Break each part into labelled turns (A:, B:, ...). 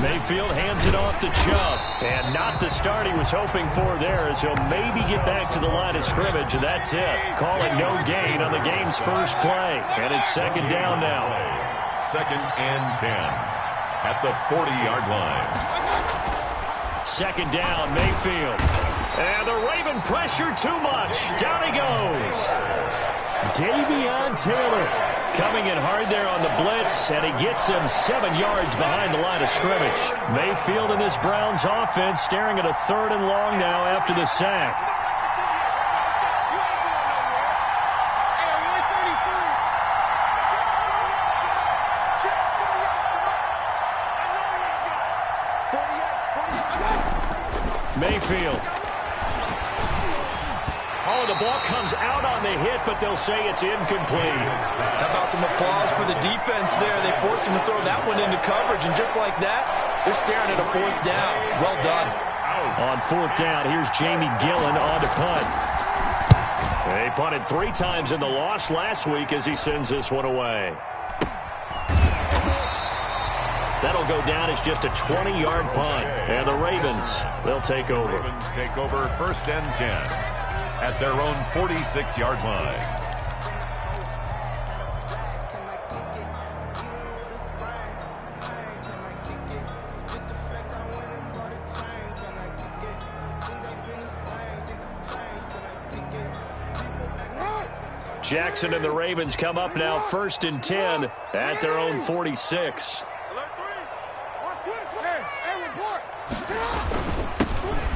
A: Mayfield hands it off to Chubb. And not the start he was hoping for there, as he'll maybe get back to the line of scrimmage, and that's it. Call it no gain on the game's first play. And it's second down now.
B: 2nd and 10 at the 40-yard line.
A: Second down, Mayfield. And the Raven pressure too much. Down he goes. Davion Taylor coming in hard there on the blitz, and he gets him 7 yards behind the line of scrimmage. Mayfield in this Browns offense staring at a 3rd and long now after the sack. Mayfield. Oh, the ball comes out on the hit, but they'll say it's incomplete.
C: How about some applause for the defense there? They forced him to throw that one into coverage, and just like that, they're staring at a 4th down. Well done.
A: On 4th down, here's Jamie Gillen on to punt. They punted 3 times in the loss last week as he sends this one away. That'll go down as just a 20-yard punt. And the Ravens, they'll take over.
B: Ravens take over 1st and 10 at their own 46-yard line.
A: Jackson and the Ravens come up now 1st and 10 at their own 46.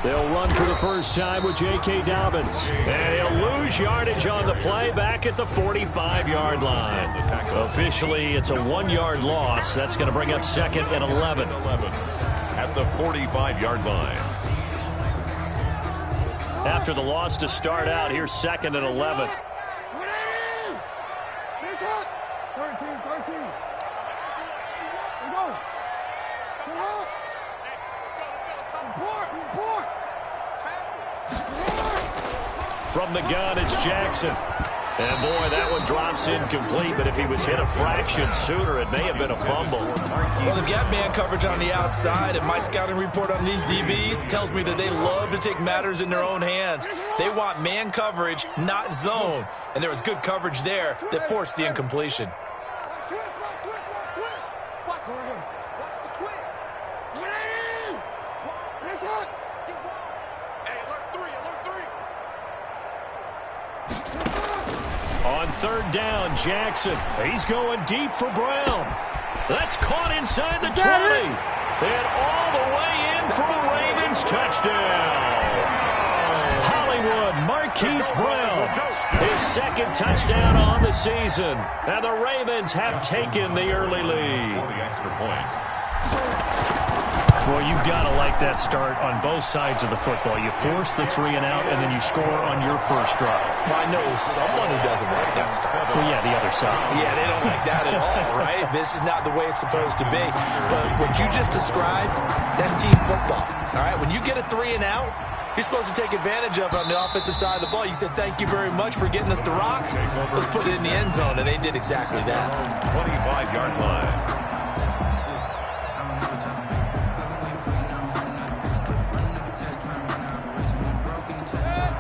A: They'll run for the first time with J.K. Dobbins. And he'll lose yardage on the play back at the 45-yard line. Officially, it's a 1-yard loss. That's going to bring up 2nd and 11.
B: At the 45-yard line.
A: After the loss to start out, here's 2nd and 11. From the gun, it's Jackson. And, boy, that one drops incomplete, but if he was hit a fraction sooner, it may have been a fumble.
C: Well, they've got man coverage on the outside, and my scouting report on these DBs tells me that they love to take matters in their own hands. They want man coverage, not zone. And there was good coverage there that forced the incompletion.
A: On 3rd down, Jackson. He's going deep for Brown. That's caught inside the 20. And all the way in for a Ravens touchdown. Hollywood Marquise Brown. His 2nd touchdown on the season. And the Ravens have taken the early lead.
B: For the extra point.
A: Well, you've got to like that start on both sides of the football. You force the 3 and out, and then you score on your first drive.
C: Well, I know someone who doesn't like that start.
A: Well, yeah, the other side.
C: Yeah, they don't like that at all, right? This is not the way it's supposed to be. But what you just described, that's team football, all right? When you get a 3 and out, you're supposed to take advantage of it on the offensive side of the ball. You said, thank you very much for getting us the rock. Let's put it in the end zone, and they did exactly that.
B: 25-yard line.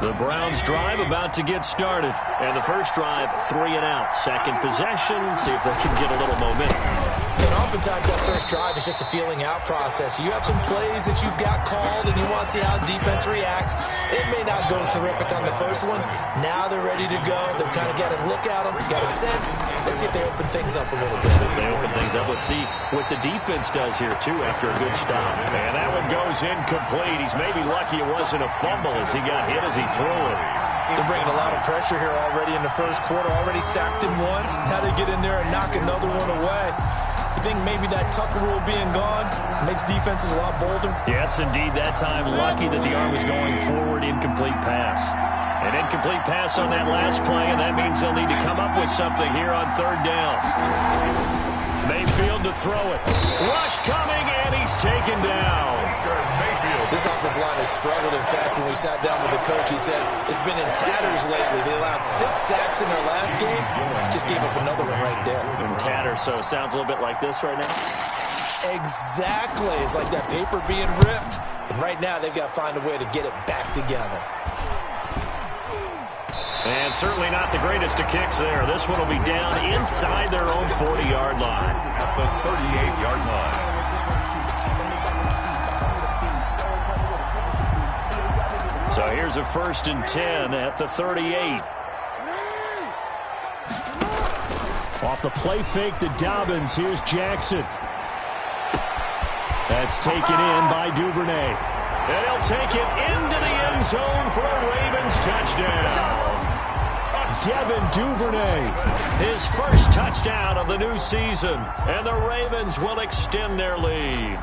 A: The Browns drive about to get started. And the first drive, 3 and out. Second possession, see if they can get a little momentum.
C: And oftentimes that first drive is just a feeling out process. You have some plays that you've got called and you want to see how the defense reacts. It may not go terrific on the first one. Now they're ready to go. They've kind of got a look at them, got a sense. Let's see if they open things up a little bit.
A: If they open things up, let's see what the defense does here, too, after a good stop. And that one goes incomplete. He's maybe lucky it wasn't a fumble as he got hit as he threw it.
C: They're bringing a lot of pressure here already in the first quarter. Already sacked him once. Now they get in there and knock another one away. You think maybe that Tucker rule being gone makes defenses a lot bolder?
A: Yes, indeed. That time, lucky that the arm was going forward. Incomplete pass. An incomplete pass on that last play, and that means they'll need to come up with something here on 3rd down. Mayfield to throw it. Rush coming, and he's taken down.
B: Mayfield
C: This offensive line has struggled. In fact, when we sat down with the coach, he said it's been in tatters lately. They allowed 6 sacks in their last game. Just gave up another one right there.
A: In tatters, so it sounds a little bit like this right now.
C: Exactly. It's like that paper being ripped. And right now, they've got to find a way to get it back together.
A: And certainly not the greatest of kicks there. This one will be down inside their own 40-yard line.
B: At the 38-yard line.
A: So here's a 1st and 10 at the 38. Off the play fake to Dobbins. Here's Jackson. That's taken in by Duvernay. And he'll take it into the end zone for a Ravens touchdown. Devin Duvernay, his first touchdown of the new season. And the Ravens will extend their lead.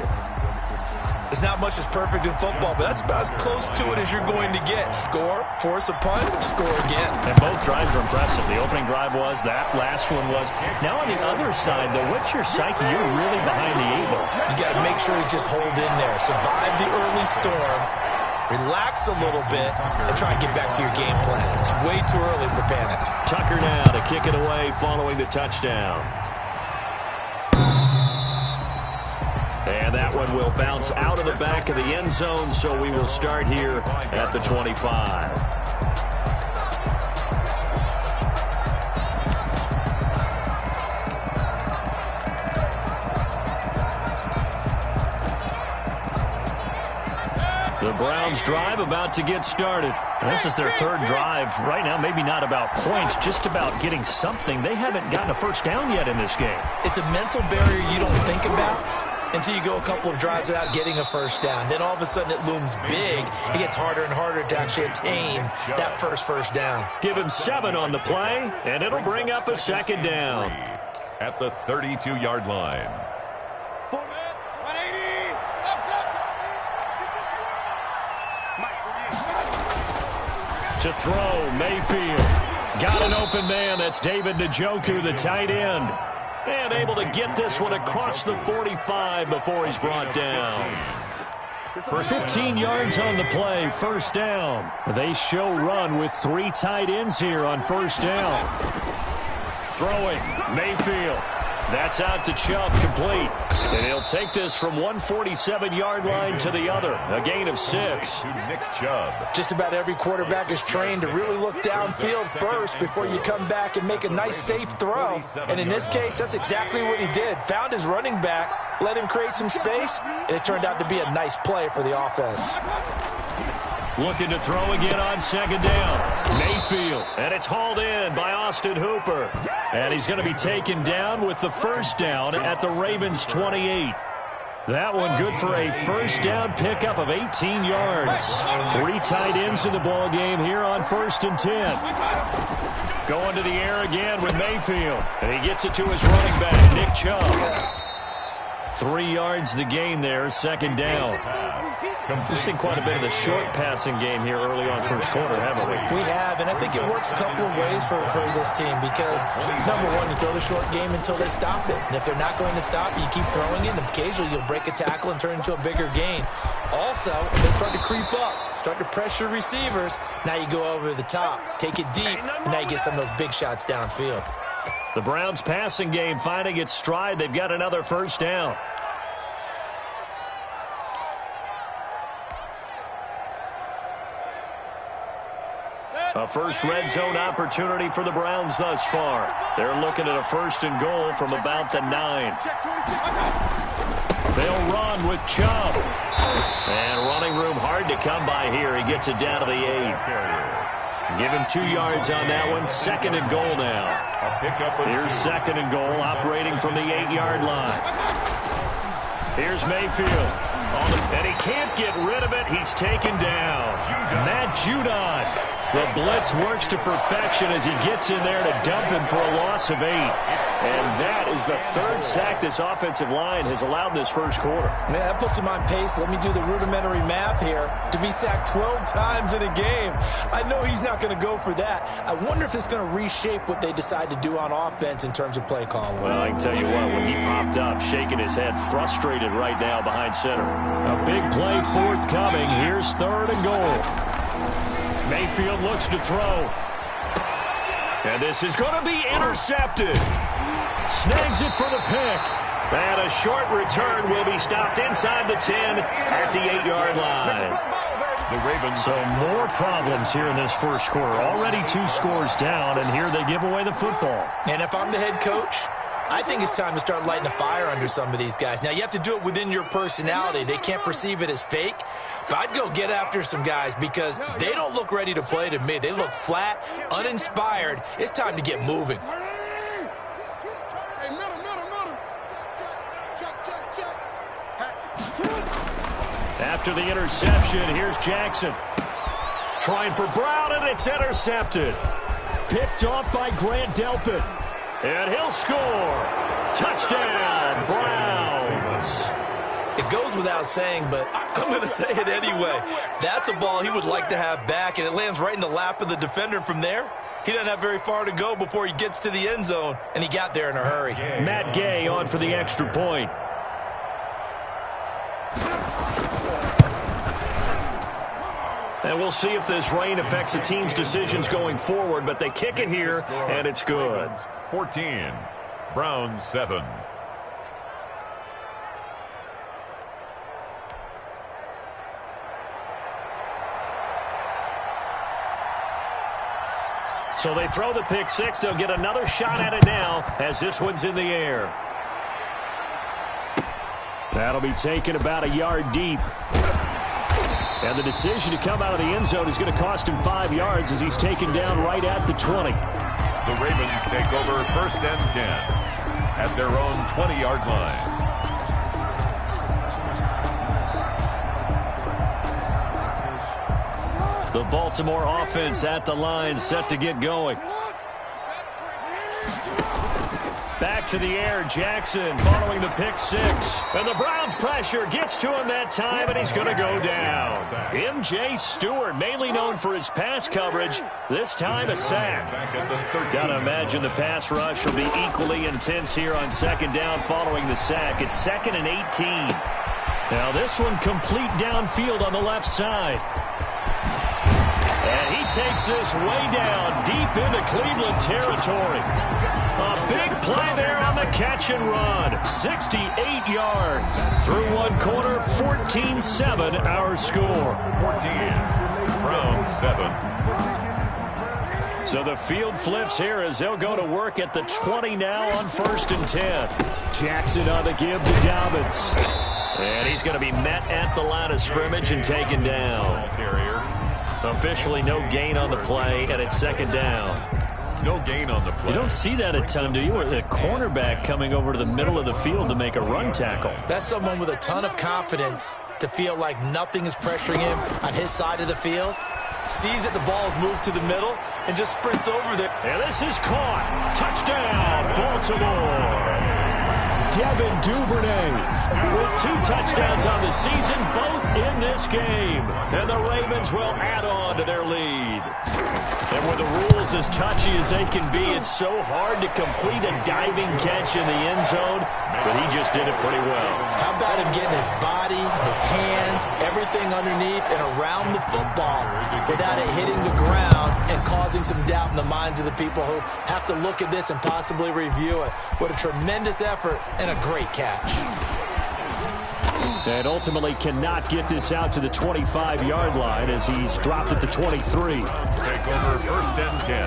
C: There's not much that's perfect in football, but that's about as close to it as you're going to get. Score, force a punt, score again.
A: And both drives were impressive. The opening drive was, that last one was. Now on the other side, though, what's your psyche? You're really behind the 8 ball.
C: You got to make sure you just hold in there. Survive the early storm, relax a little bit, and try and get back to your game plan. It's way too early for panic.
A: Tucker now to kick it away following the touchdown. And that one will bounce out of the back of the end zone, so we will start here at the 25. The Browns drive about to get started. This is their 3rd drive. Right now, maybe not about points, just about getting something. They haven't gotten a first down yet in this game.
C: It's a mental barrier you don't think about until you go a couple of drives without getting a first down. Then all of a sudden it looms big. It gets harder and harder to actually attain that first down.
A: Give him 7 on the play, and it'll bring up a 2nd down.
B: At the 32-yard line.
A: To throw, Mayfield. Got an open man. That's David Njoku, the tight end. And able to get this one across the 45 before he's brought down. For 15 yards on the play, 1st down. They show run with 3 tight ends here on 1st down. Throwing, Mayfield. That's out to Chubb, complete. And he'll take this from 147-yard line to the other. A gain of 6.
B: To Nick Chubb.
C: Just about every quarterback is trained to really look downfield first before you come back and make a nice, safe throw. And in this case, that's exactly what he did. Found his running back, let him create some space, and it turned out to be a nice play for the offense.
A: Looking to throw again on 2nd down. Mayfield. And it's hauled in by Austin Hooper. And he's going to be taken down with the 1st down at the Ravens 28. That one good for a 1st down pickup of 18 yards. 3 tight ends in the ball game here on 1st and 10. Going to the air again with Mayfield. And he gets it to his running back, Nick Chubb. 3 yards the gain there, 2nd down. We've seen quite a bit of the short passing game here early on 1st quarter, haven't we?
C: We have, and I think it works a couple of ways for this team because, number one, you throw the short game until they stop it. And if they're not going to stop it, you keep throwing it, and occasionally you'll break a tackle and turn it into a bigger gain. Also, if they start to creep up, start to pressure receivers, now you go over the top, take it deep, and now you get some of those big shots downfield.
A: The Browns passing game finding its stride. They've got another 1st down. A first red zone opportunity for the Browns thus far. They're looking at a 1st and goal from about the 9. They'll run with Chubb. And running room hard to come by here. He gets it down to the 8. Give him 2 yards on that one. 2nd and goal now. Here's 2nd and goal operating from the 8-yard line. Here's Mayfield. And he can't get rid of it. He's taken down. Matt Judon. The blitz works to perfection as he gets in there to dump him for a loss of 8. And that is the third sack this offensive line has allowed this first quarter.
C: Man, that puts him on pace. Let me do the rudimentary math here. To be sacked 12 times in a game, I know he's not going to go for that. I wonder if it's going to reshape what they decide to do on offense in terms of play calling.
A: Well, I can tell you what, when he popped up, shaking his head, frustrated right now behind center. A big play forthcoming. Here's 3rd and goal. Mayfield looks to throw. And this is going to be intercepted. Snags it for the pick. And a short return will be stopped inside the 10 at the 8-yard line.
B: The Ravens.
A: So more problems here in this first quarter. Already 2 scores down, and here they give away the football.
C: And if I'm the head coach, I think it's time to start lighting a fire under some of these guys. Now, you have to do it within your personality. They can't perceive it as fake. But I'd go get after some guys because they don't look ready to play to me. They look flat, uninspired. It's time to get moving.
A: After the interception, here's Jackson. Trying for Brown, and it's intercepted. Picked off by Grant Delpit. And he'll score. Touchdown, Browns.
C: It goes without saying, but I'm going to say it anyway. That's a ball he would like to have back, and it lands right in the lap of the defender from there. He doesn't have very far to go before he gets to the end zone, and he got there in a hurry.
A: Matt Gay on for the extra point. And we'll see if this rain affects the team's decisions going forward, but they kick it here, and it's good.
B: 14, Browns 7.
A: So they throw the pick 6. They'll get another shot at it now as this one's in the air. That'll be taken about a yard deep. And the decision to come out of the end zone is going to cost him 5 yards as he's taken down right at the 20.
B: The Ravens take over 1st and 10 at their own 20-yard line.
A: The Baltimore offense at the line, set to get going. Back to the air, Jackson following the pick 6. And the Browns pressure gets to him that time, and he's going to go down. M.J. Stewart, mainly known for his pass coverage, this time a sack. Gotta imagine the pass rush will be equally intense here on 2nd down following the sack. It's 2nd and 18. Now this one complete downfield on the left side. And he takes this way down deep into Cleveland territory. A big play there on the catch and run. 68 yards. Through one quarter, 14-7 our score.
B: 14, Browns 7.
A: So the field flips here as they'll go to work at the 20 now on 1st and 10. Jackson on the give to Dobbins. And he's going to be met at the line of scrimmage and taken down. Officially no gain on the play, and it's 2nd down.
B: No gain on the play.
A: You don't see that a ton, do you? Or the cornerback coming over to the middle of the field to make a run tackle.
C: That's someone with a ton of confidence to feel like nothing is pressuring him on his side of the field. Sees that the ball's moved to the middle and just sprints over there.
A: And this is caught. Touchdown, Baltimore. Devin Duvernay with 2 touchdowns on the season, both in this game. And the Ravens will add on to their lead. And with the rules as touchy as they can be, it's so hard to complete a diving catch in the end zone, but he just did it pretty well.
C: How about him getting his body, his hands, everything underneath and around the football without it hitting the ground and causing some doubt in the minds of the people who have to look at this and possibly review it. What a tremendous effort and a great catch.
A: And ultimately cannot get this out to the 25-yard line as he's dropped at the 23.
B: Take over 1st and 10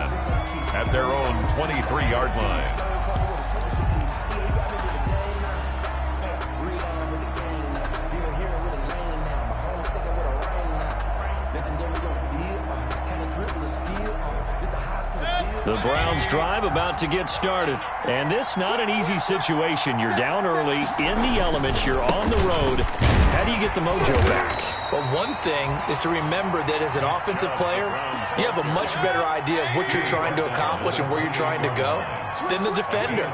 B: at their own 23-yard line.
A: The Browns drive about to get started. And this not an easy situation. You're down early, in the elements, you're on the road. How do you get the mojo back?
C: Well, one thing is to remember that as an offensive player, you have a much better idea of what you're trying to accomplish and where you're trying to go than the defender.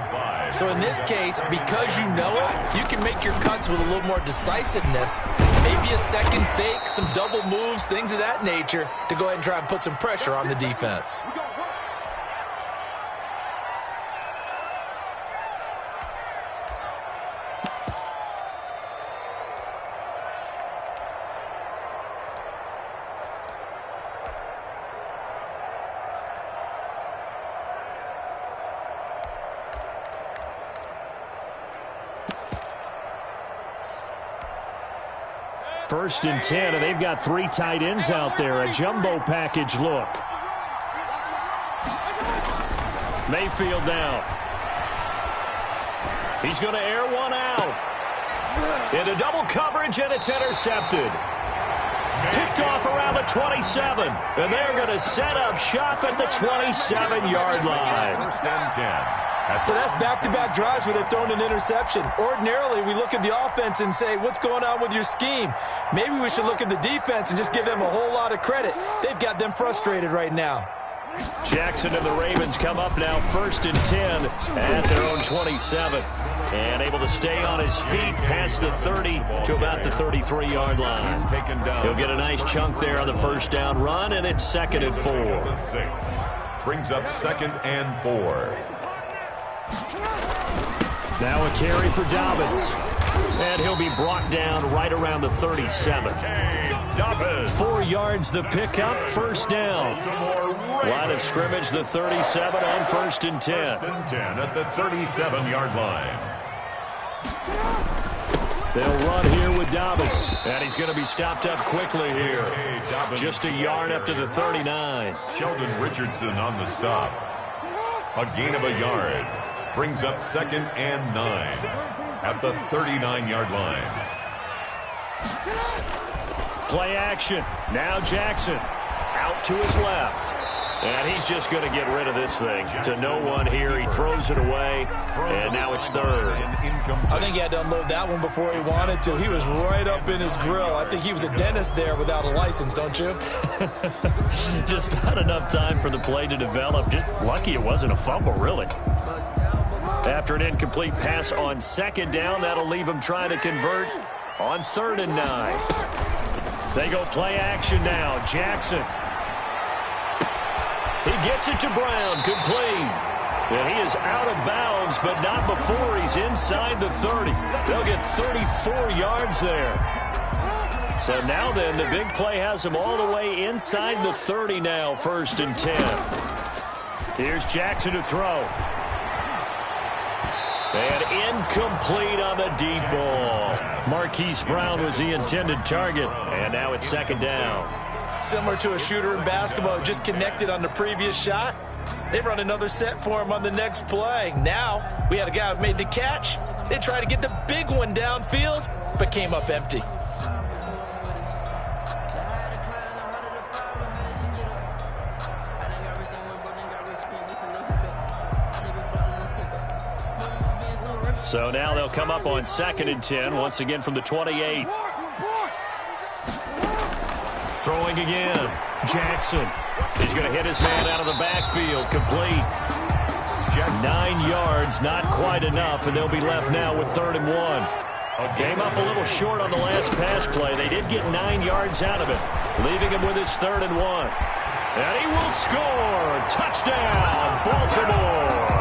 C: So in this case, because you know it, you can make your cuts with a little more decisiveness, maybe a second fake, some double moves, things of that nature, to go ahead and try and put some pressure on the defense.
A: First and 10, and they've got 3 tight ends out there. A jumbo package look. Mayfield down. He's going to air one out. Into double coverage, and it's intercepted. Picked off around the 27, and they're going to set up shop at the 27-yard line.
B: First and 10.
C: So that's back-to-back drives where they've thrown an interception. Ordinarily, we look at the offense and say, what's going on with your scheme? Maybe we should look at the defense and just give them a whole lot of credit. They've got them frustrated right now.
A: Jackson and the Ravens come up now first and 10 at their own 27. And able to stay on his feet past the 30 to about the 33-yard line. He'll get a nice chunk there on the first down run, and it's 2nd and 4.
B: 6 brings up 2nd and 4.
A: Now a carry for Dobbins. And he'll be brought down right around the 37. 4 yards the pickup, first down. Line of scrimmage, the 37 on first and 10.
B: First and 10 at the 37-yard line.
A: They'll run here with Dobbins. And he's going to be stopped up quickly here. Just a yard up to the 39.
B: Sheldon Richardson on the stop. A gain of a yard. Brings up 2nd and 9 at the 39-yard line.
A: Play action. Now Jackson out to his left. And he's just going to get rid of this thing to no one here. He throws it away, and now it's 3rd.
C: I think he had to unload that one before he wanted to. He was right up in his grill. I think he was a dentist there without a license, don't you?
A: Just not enough time for the play to develop. Just lucky it wasn't a fumble, really. After an incomplete pass on 2nd down, that'll leave him trying to convert on 3rd and 9. They go play action now. Jackson. He gets it to Brown, complete. And he is out of bounds, but not before he's inside the 30. They'll get 34 yards there. So now then, the big play has him all the way inside the 30 now, 1st and 10. Here's Jackson to throw. And incomplete on the deep ball. Marquise Brown was the intended target, and now it's 2nd down.
C: Similar to a shooter in basketball, just connected on the previous shot. They run another set for him on the next play. Now, we had a guy who made the catch. They tried to get the big one downfield, but came up empty.
A: So now they'll come up on 2nd and 10, once again from the 28. Throwing again. Jackson. He's going to hit his man out of the backfield. Complete. 9 yards, not quite enough, and they'll be left now with 3rd and 1. Came up a little short on the last pass play. They did get 9 yards out of it, leaving him with his 3rd and 1. And he will score. Touchdown, Baltimore.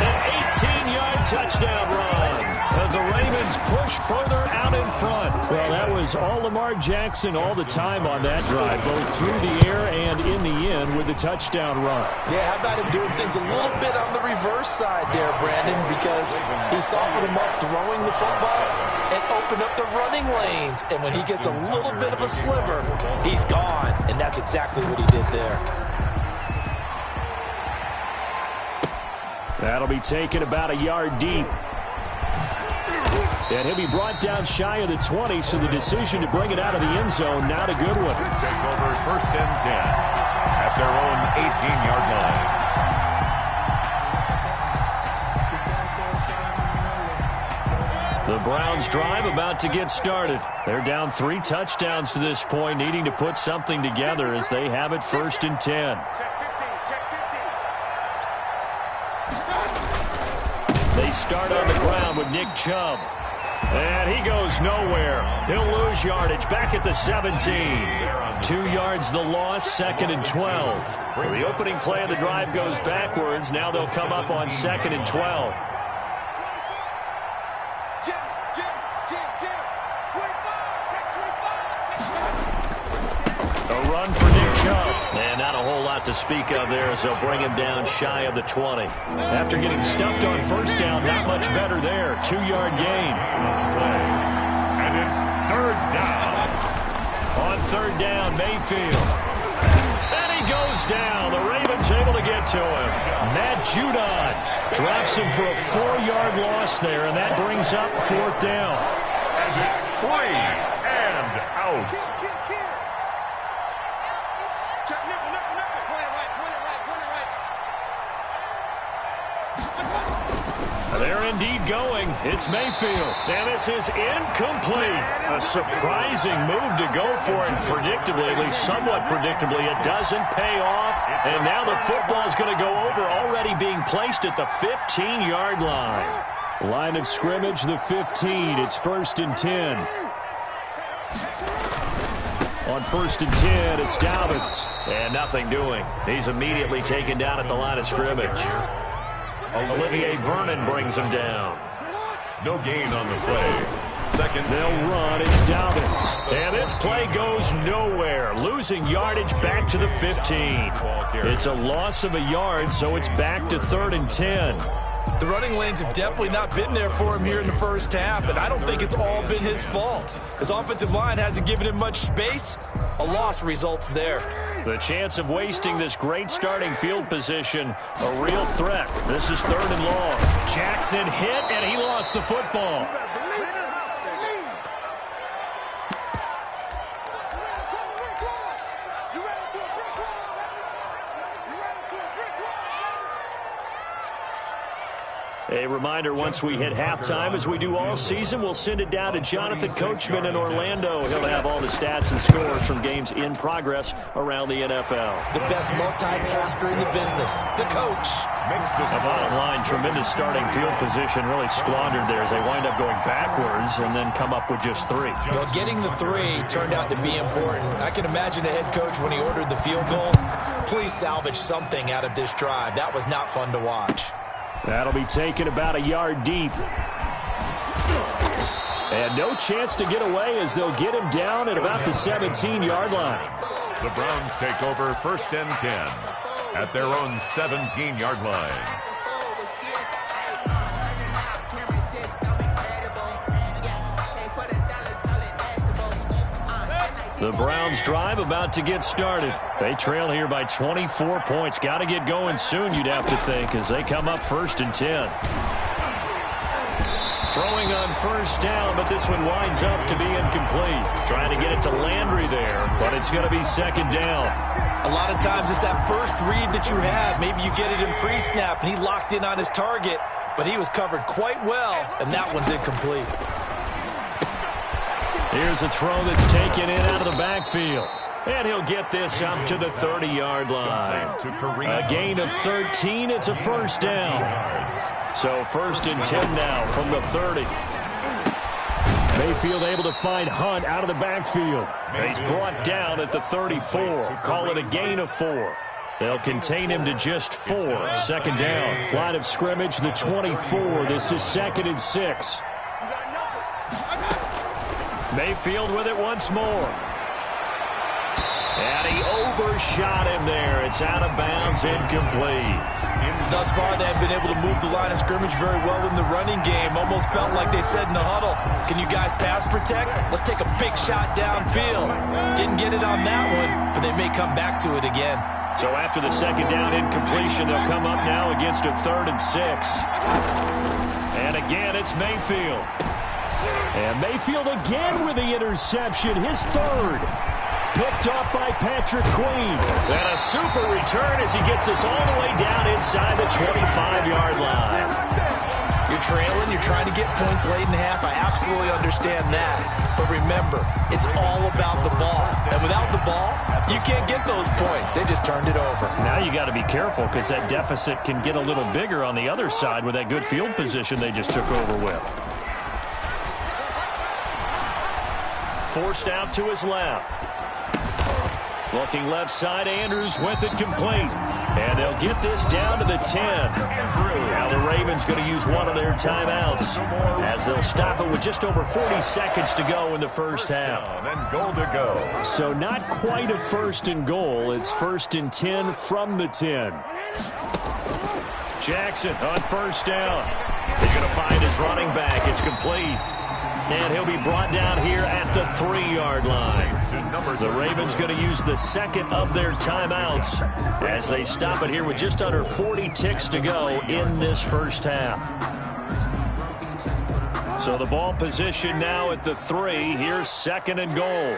A: An 18-yard touchdown run as the Ravens push further out in front. Well, that was all Lamar Jackson all the time on that drive, both through the air and in the end with the touchdown run.
C: Yeah, how about him doing things a little bit on the reverse side there, Brandon, because he softened him up throwing the football and opened up the running lanes. And when he gets a little bit of a sliver, he's gone. And that's exactly what he did there.
A: That'll be taken about a yard deep. And he'll be brought down shy of the 20, so the decision to bring it out of the end zone, not a good one.
B: Take over 1st and 10 at their own 18-yard line.
A: The Browns drive about to get started. They're down 3 touchdowns to this point, needing to put something together as they have it 1st and 10. They start on the ground with Nick Chubb. And he goes nowhere. He'll lose yardage back at the 17. 2 yards the loss, 2nd and 12. So the opening play of the drive goes backwards. Now they'll come up on 2nd and 12. A run for Nick Chubb. And not a whole lot to speak of there as they'll bring him down shy of the 20. After getting stuffed on 1st down, not much better there. 2-yard gain.
B: And it's 3rd down.
A: On 3rd down, Mayfield. And he goes down. The Ravens able to get to him. Matt Judon drops him for a 4-yard loss there, and that brings up 4th down.
B: And it's 3 and out.
A: They're indeed going. It's Mayfield. And this is incomplete. A surprising move to go for it. Predictably, at least somewhat predictably, it doesn't pay off. And now the football is going to go over, already being placed at the 15-yard line. Line of scrimmage, the 15. It's 1st and 10. On 1st and 10, it's Dobbins. And nothing doing. He's immediately taken down at the line of scrimmage. Olivier Vernon brings him down.
B: No gain on the play. 2nd.
A: They'll run. It's Dobbins. And this play goes nowhere. Losing yardage back to the 15. It's a loss of a yard, so it's back to 3rd and 10.
C: The running lanes have definitely not been there for him here in the 1st half, and I don't think it's all been his fault. His offensive line hasn't given him much space. A loss results there.
A: The chance of wasting this great starting field position, a real threat. This is 3rd and long. Jackson hit, and he lost the football. A reminder, once we hit halftime, as we do all season, we'll send it down to Jonathan Coachman in Orlando. He'll have all the stats and scores from games in progress around the NFL.
C: The best multitasker in the business, the coach.
A: The bottom line, tremendous starting field position, really squandered there as they wind up going backwards and then come up with just 3.
C: Well, getting the 3 turned out to be important. I can imagine the head coach when he ordered the field goal. Please salvage something out of this drive. That was not fun to watch.
A: That'll be taken about a yard deep. And no chance to get away as they'll get him down at about the 17-yard line.
B: The Browns take over 1st and 10 at their own 17-yard line.
A: The Browns drive about to get started. They trail here by 24 points. Got to get going soon, you'd have to think, as they come up 1st and 10. Throwing on 1st down, but this one winds up to be incomplete. Trying to get it to Landry there, but it's going to be 2nd down.
C: A lot of times it's that first read that you have. Maybe you get it in pre-snap, and he locked in on his target, but he was covered quite well, and that one's incomplete.
A: Here's a throw that's taken in out of the backfield. And he'll get this up to the 30-yard line. A gain of 13. It's a 1st down. So 1st and 10 now from the 30. Mayfield able to find Hunt out of the backfield. He's brought down at the 34. Call it a gain of 4. They'll contain him to just 4. 2nd down. Line of scrimmage, the 24. This is 2nd and 6. Mayfield with it once more. And he overshot him there. It's out of bounds, incomplete.
C: Thus far, they have been able to move the line of scrimmage very well in the running game. Almost felt like they said in the huddle, can you guys pass protect? Let's take a big shot downfield. Didn't get it on that one, but they may come back to it again.
A: So after the 2nd down incompletion, they'll come up now against a 3rd and 6. And again, it's Mayfield. And Mayfield again with the interception, his 3rd. Picked off by Patrick Queen. And a super return as he gets us all the way down inside the 25-yard line.
C: You're trailing, you're trying to get points late in half. I absolutely understand that. But remember, it's all about the ball. And without the ball, you can't get those points. They just turned it over.
A: Now you got to be careful because that deficit can get a little bigger on the other side with that good field position they just took over with. Forced out to his left. Looking left side, Andrews with it complete. And they'll get this down to the 10. Now the Ravens going to use one of their timeouts as they'll stop it with just over 40 seconds to go in the first half.
B: And goal to go.
A: So not quite a first and goal. It's 1st and 10 from the 10. Jackson on first down. He's going to find his running back. It's complete. And he'll be brought down here at the 3-yard line. The Ravens going to use the second of their timeouts as they stop it here with just under 40 ticks to go in this first half. So the ball position now at the 3. Here's 2nd and goal.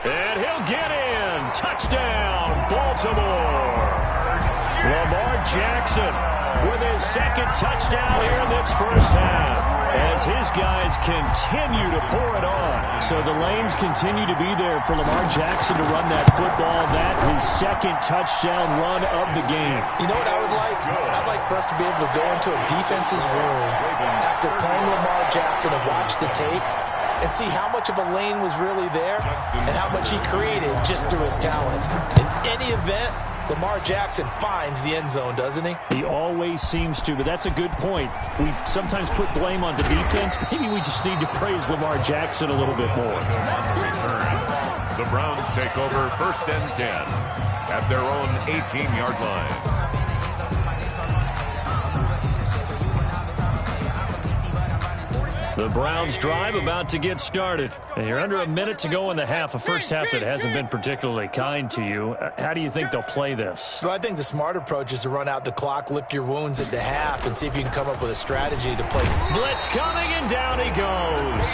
A: And he'll get in. Touchdown, Baltimore. Lamar Jackson with his second touchdown here in this first half as his guys continue to pour it on. So the lanes continue to be there for Lamar Jackson to run that football. That his second touchdown run of the game.
C: You know what I would like? I'd like for us to be able to go into a defense's room after playing Lamar Jackson and watch the tape and see how much of a lane was really there and how much he created just through his talents. In any event, Lamar Jackson finds the end zone, doesn't he?
A: He always seems to, but that's a good point. We sometimes put blame on the defense. Maybe we just need to praise Lamar Jackson a little bit more.
B: The Browns take over 1st and 10 at their own 18-yard line.
A: The Browns drive about to get started. And you're under a minute to go in the half, a first half that hasn't been particularly kind to you. How do you think they'll play this?
C: Well, I think the smart approach is to run out the clock, lick your wounds at the half, and see if you can come up with a strategy to play.
A: Blitz coming, and down he goes.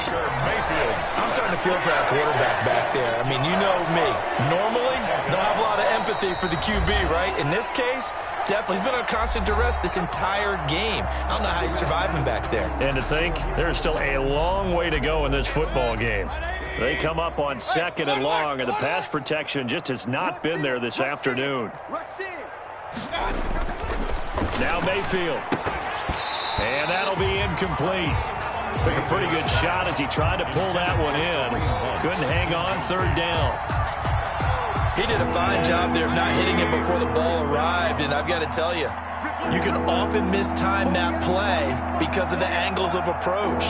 C: I'm starting to feel for that quarterback back there. I mean, you know me. Normally, don't have a lot of empathy for the QB, right? In this case, definitely. He's been under constant duress this entire game. I don't know how he's surviving back there.
A: And to think, there's still a long way to go in this football game. They come up on 2nd and long, and the pass protection just has not been there this afternoon. Now Mayfield. And that'll be incomplete. Took a pretty good shot as he tried to pull that one in. Couldn't hang on 3rd down.
C: He did a fine job there of not hitting it before the ball arrived, and I've got to tell you, you can often mistime that play because of the angles of approach.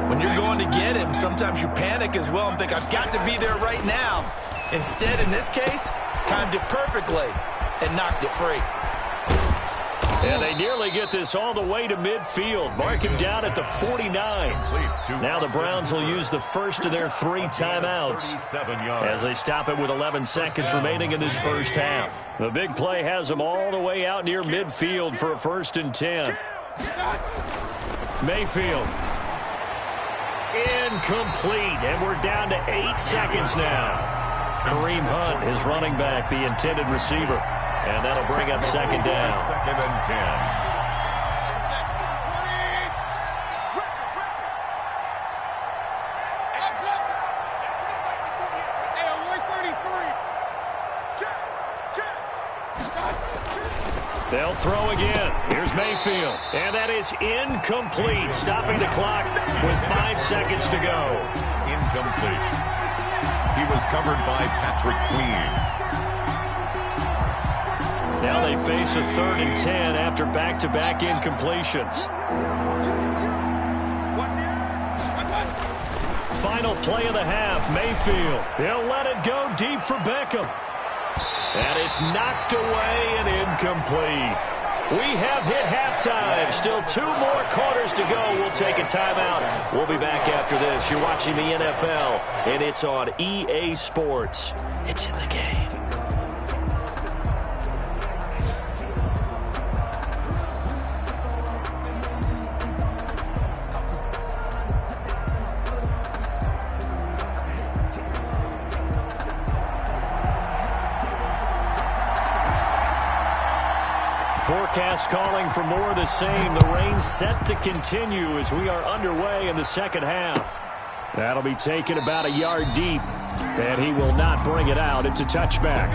C: When you're going to get him, sometimes you panic as well and think, I've got to be there right now. Instead, in this case, timed it perfectly and knocked it free.
A: And they nearly get this all the way to midfield. Mark him down at the 49. Now the Browns will use the first of their 3 timeouts as they stop it with 11 seconds remaining in this first half. The big play has them all the way out near midfield for a 1st and 10. Mayfield. Incomplete, and we're down to 8 seconds now. Kareem Hunt, his running back, the intended receiver. And that'll bring up 2nd down.
B: 2nd and 10.
A: They'll throw again. Here's Mayfield. And that is incomplete, stopping the clock with 5 seconds to go.
B: Incomplete. He was covered by Patrick Queen.
A: Now they face a 3rd and 10 after back-to-back incompletions. Final play of the half, Mayfield. He'll let it go deep for Beckham. And it's knocked away and incomplete. We have hit halftime. Still 2 more quarters to go. We'll take a timeout. We'll be back after this. You're watching the NFL, and it's on EA Sports. It's in the game. Forecast calling for more of the same. The rain set to continue as we are underway in the second half. That'll be taken about a yard deep, and he will not bring it out. It's a touchback.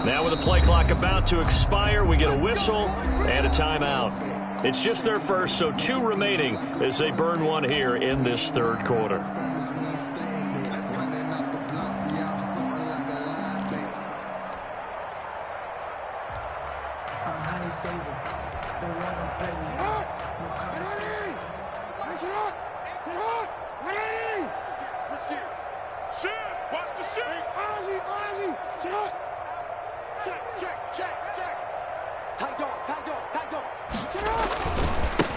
A: Now with the play clock about to expire, we get a whistle and a timeout. It's just their first, so 2 remaining as they burn one here in this third quarter.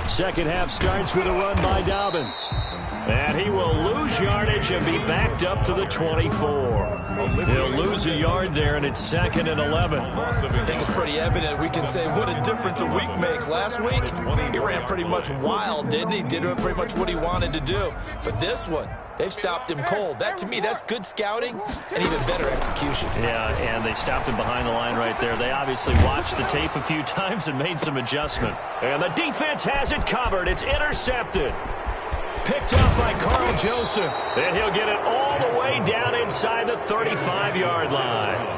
A: Second half starts with a run by Dobbins. And he will lose yardage and be backed up to the 24. He'll lose a yard there, and it's 2nd and 11.
C: I think it's pretty evident. We can say what a difference a week makes. Last week, he ran pretty much wild, didn't he? Did pretty much what he wanted to do. But this one, they've stopped him cold. That, to me, that's good scouting and even better execution.
A: Yeah, and they stopped him behind the line right there. They obviously watched the tape a few times and made some adjustment. And the defense has it covered. It's intercepted. Picked up by Carl Joseph. And he'll get it all the way down inside the 35-yard line.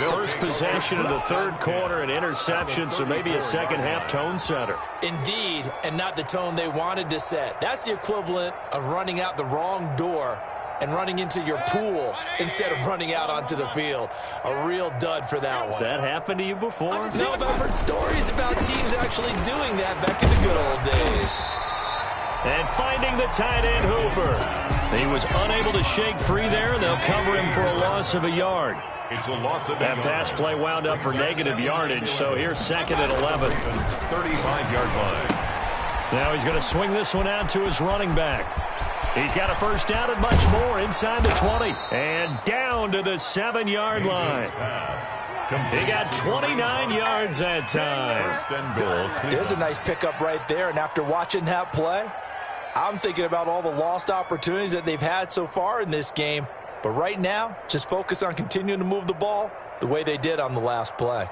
A: First possession of the third quarter, an interception, so maybe a second-half tone setter.
C: Indeed, and not the tone they wanted to set. That's the equivalent of running out the wrong door and running into your pool instead of running out onto the field. A real dud for that one.
A: Has that happened to you before?
C: No, but I've heard stories about teams actually doing that back in the good old days.
A: And finding the tight end, Hooper. He was unable to shake free there. They'll cover him for a loss of a yard.
B: It's a loss of
A: that pass play wound up for negative yardage, so here's 2nd and 11.
B: 35-yard line.
A: Now he's going to swing this one out to his running back. He's got a first down and much more inside the 20. And down to the 7-yard line. He got 29 yards that time.
C: There's a nice pickup right there, and after watching that play, I'm thinking about all the lost opportunities that they've had so far in this game. But right now, just focus on continuing to move the ball the way they did on the last play.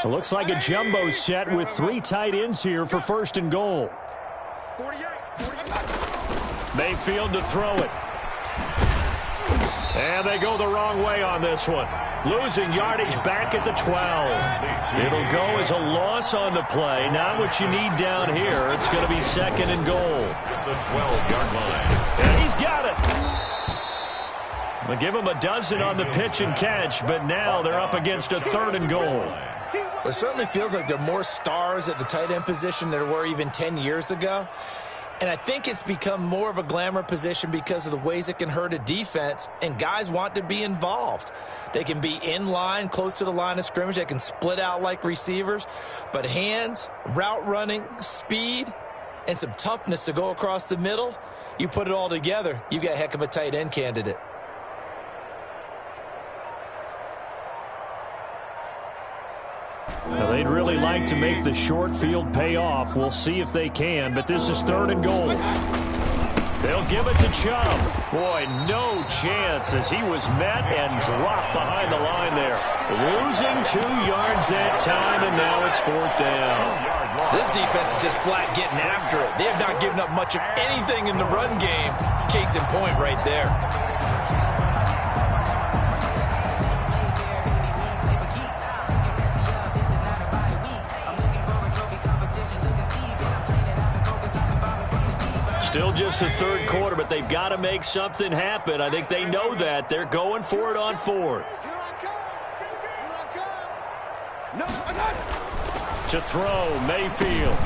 A: It looks like a jumbo set with 3 tight ends here for 1st and goal. Mayfield to throw it. And they go the wrong way on this one. Losing yardage back at the 12. It'll go as a loss on the play. Not what you need down here. It's going to be 2nd and goal.
B: The 12-yard line.
A: And he's got it. They'll give him a dozen on the pitch and catch, but now they're up against a 3rd and goal.
C: It certainly feels like there are more stars at the tight end position than there were even 10 years ago. And I think it's become more of a glamour position because of the ways it can hurt a defense, and guys want to be involved. They can be in line, close to the line of scrimmage. They can split out like receivers. But hands, route running, speed, and some toughness to go across the middle, you put it all together, you got a heck of a tight end candidate.
A: Now, they'd really like to make the short field pay off. We'll see if they can, but this is 3rd and goal. They'll give it to Chubb. Boy, no chance as he was met and dropped behind the line there. Losing 2 yards that time, and now it's 4th down.
C: This defense is just flat getting after it. They have not given up much of anything in the run game. Case in point right there.
A: Still just the 3rd quarter, but they've got to make something happen. I think they know that. They're going for it on 4th. To throw, Mayfield.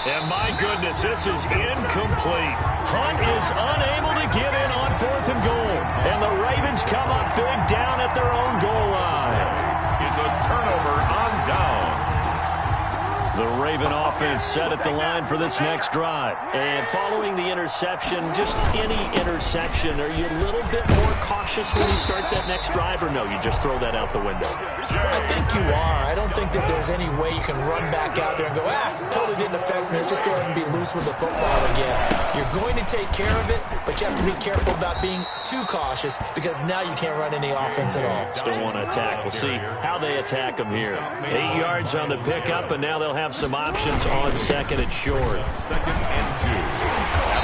A: And my goodness, this is incomplete. Hunt is unable to get in on 4th and goal. And the Ravens come up big down at at their own goal line.
B: Is a turnover on downs.
A: The Raven offense set at the line for this next drive.
C: And following the interception, just any interception, are you a little bit more cautious when you start that next drive, or no, you just throw that out the window? I think you are. I don't think that there's any way you can run back out there and go, totally didn't affect me. Let's just go ahead and be loose with the football again. You're going to take care of it, but you have to be careful about being too cautious because now you can't run any offense at all.
A: Still want to attack. We'll see how they attack them here. 8 yards on the pickup, and now they'll have some options on second and short.
B: Second and 2.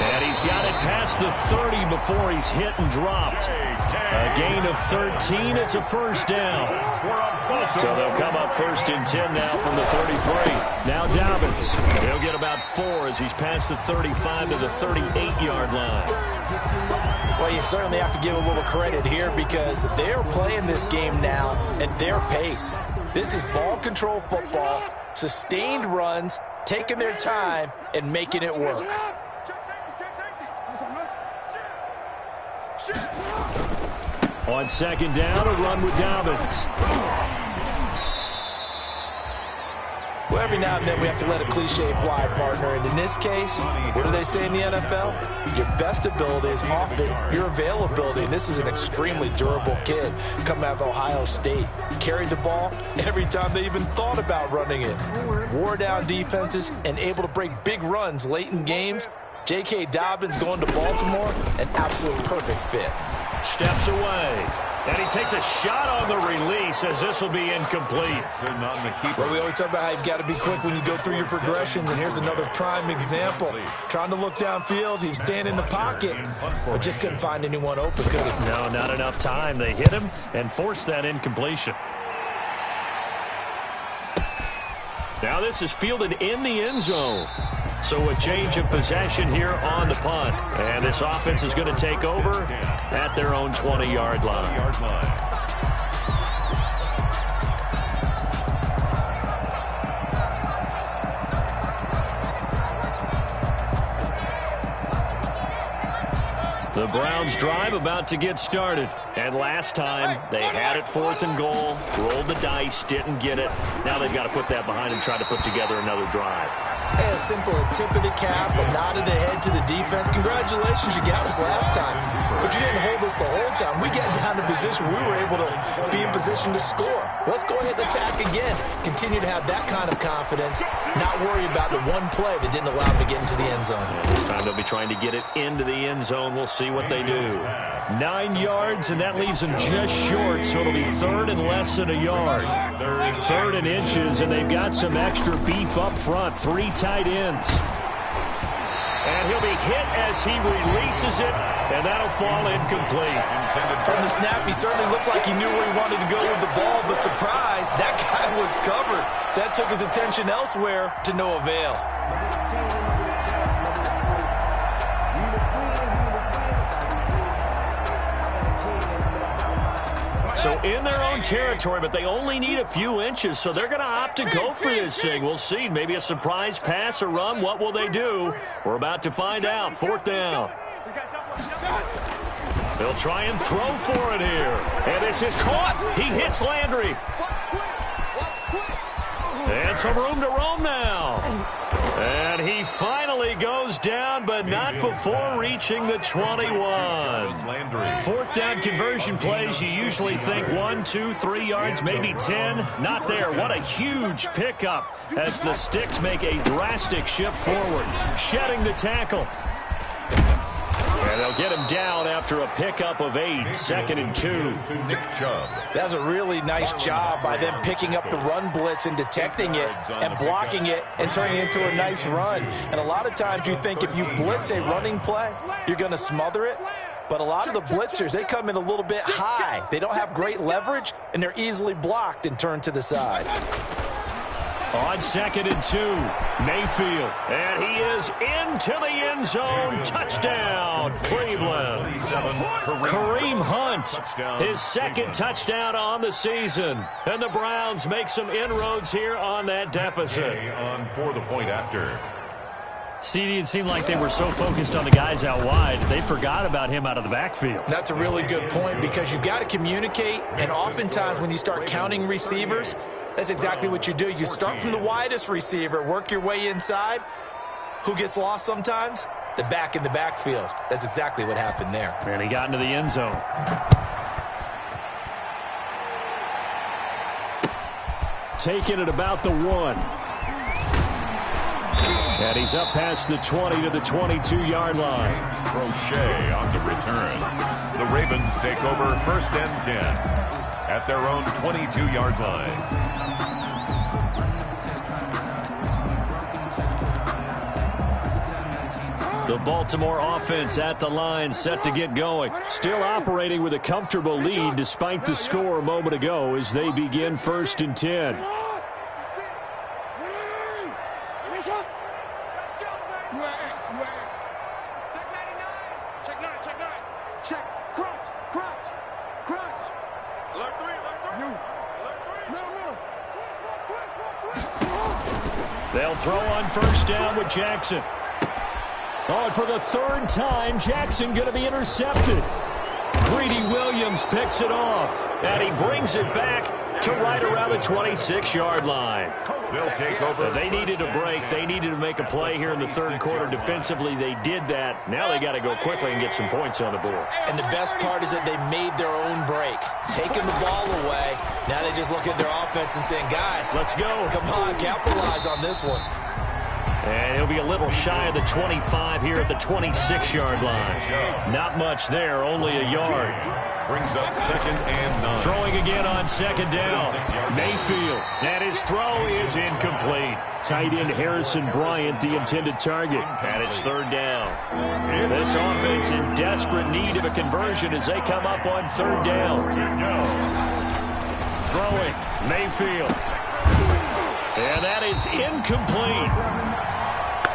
A: And he's got it past the 30 before he's hit and dropped. A gain of 13. It's a first down. So they'll come up first and 10 now from the 33. Now Dobbins. He'll get about 4 as he's past the 35 to the 38-yard line.
C: Well, you certainly have to give a little credit here because they're playing this game now at their pace. This is ball control football, sustained runs, taking their time, and making it work.
A: On second down, a run with Dobbins.
C: Well, every now and then we have to let a cliche fly, partner. And in this case, what do they say in the NFL? Your best ability is often your availability. And this is an extremely durable kid coming out of Ohio State. Carried the ball every time they even thought about running it. Wore down defenses and able to break big runs late in games. J.K. Dobbins going to Baltimore, an absolute perfect fit.
A: Steps away. And he takes a shot on the release as this will be incomplete.
C: Well, we always talk about how you've got to be quick when you go through your progressions, and here's another prime example. Trying to look downfield, he was standing in the pocket, but just couldn't find anyone open, could he?
A: No, not enough time. They hit him and forced that incompletion. Now this is fielded in the end zone. So a change of possession here on the punt. And this offense is going to take over at their own 20-yard line. The Browns drive about to get started. And last time, they had it 4th and goal, rolled the dice, didn't get it. Now they've got to put that behind and try to put together another drive.
C: As simple a tip of the cap, a nod of the head to the defense. Congratulations, you got us last time. But you didn't hold us the whole time. We got down to position. We were able to be in position to score. Let's go ahead and attack again. Continue to have that kind of confidence. Not worry about the one play that didn't allow them to get into the end zone.
A: This time they'll be trying to get it into the end zone. We'll see what they do. 9 yards, and that leaves them just short, so it'll be 3rd and less than a yard. 3rd and inches, and they've got some extra beef up front. 3 tight ends. And he'll be hit as he releases it, and that'll fall incomplete.
C: From the snap, he certainly looked like he knew where he wanted to go with the ball, but surprise, that guy was covered. So that took his attention elsewhere to no avail.
A: So in their own territory, but they only need a few inches, so they're going to opt to go for this thing. We'll see. Maybe a surprise pass or run. What will they do? We're about to find out. 4th down. They'll try and throw for it here. And this is caught. He hits Landry. And some room to roam now. And he finally goes down, but not before reaching the 21. 4th down conversion plays, you usually think 1, 2, 3 yards, maybe 10. Not there. What a huge pickup as the Sticks make a drastic shift forward, shedding the tackle. And they'll get him down after a pickup of 8, 2nd and 2.
C: That was a really nice job by them picking up the run blitz and detecting it and blocking it and turning it into a nice run. And a lot of times you think if you blitz a running play, you're going to smother it. But a lot of the blitzers, they come in a little bit high. They don't have great leverage, and they're easily blocked and turned to the side.
A: On 2nd and 2, Mayfield. And he is into the end zone. Touchdown, Cleveland. Kareem Hunt, his 2nd touchdown on the season. And the Browns make some inroads here on that deficit.
B: On for the point after.
A: CD, it seemed like they were so focused on the guys out wide, they forgot about him out of the backfield.
C: That's a really good point because you've got to communicate, and oftentimes when you start counting receivers, that's exactly what you do. You start from the widest receiver, work your way inside. Who gets lost sometimes? The back in the backfield. That's exactly what happened there.
A: And he got into the end zone. Taking it about the 1. And he's up past the 20 to the 22-yard line.
B: Crochet on the return. The Ravens take over 1st and 10 at their own 22-yard line.
A: The Baltimore offense at the line, set to get going. Still operating with a comfortable lead despite the score a moment ago as they begin 1st and 10. They'll throw on 1st down with Jackson. Oh, and for the 3rd time, Jackson going to be intercepted. Greedy Williams picks it off, and he brings it back to right around the 26-yard line.
B: They'll take over.
A: They needed a break. They needed to make a play here in the 3rd quarter. Defensively, they did that. Now they got to go quickly and get some points on the board.
C: And the best part is that they made their own break. Taking the ball away, now they just look at their offense and saying, guys,
A: let's go.
C: Come on, capitalize on this one.
A: And he'll be a little shy of the 25 here at the 26-yard line. Not much there, only a yard.
B: Brings up 2nd and 9.
A: Throwing again on 2nd down. Mayfield. And his throw is incomplete. Tight end Harrison Bryant, the intended target. And it's 3rd down. This offense in desperate need of a conversion as they come up on 3rd down. Throwing. Mayfield. And that is incomplete.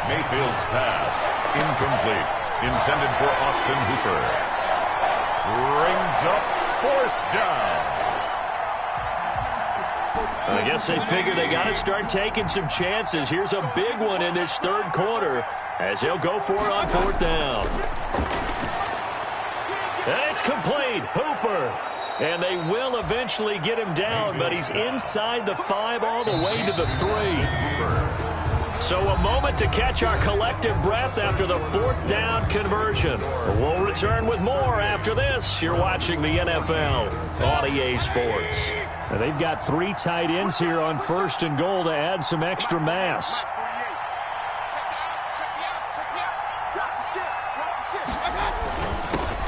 B: Mayfield's pass, incomplete. Intended for Austin Hooper. Brings up 4th down.
A: I guess they figure they got to start taking some chances. Here's a big one in this 3rd quarter as he'll go for it on 4th down. And it's complete. Hooper. And they will eventually get him down, but he's inside the 5 all the way to the 3. So a moment to catch our collective breath after the 4th down conversion. We'll return with more after this. You're watching the NFL on EA Sports. And they've got 3 tight ends here on 1st and goal to add some extra mass.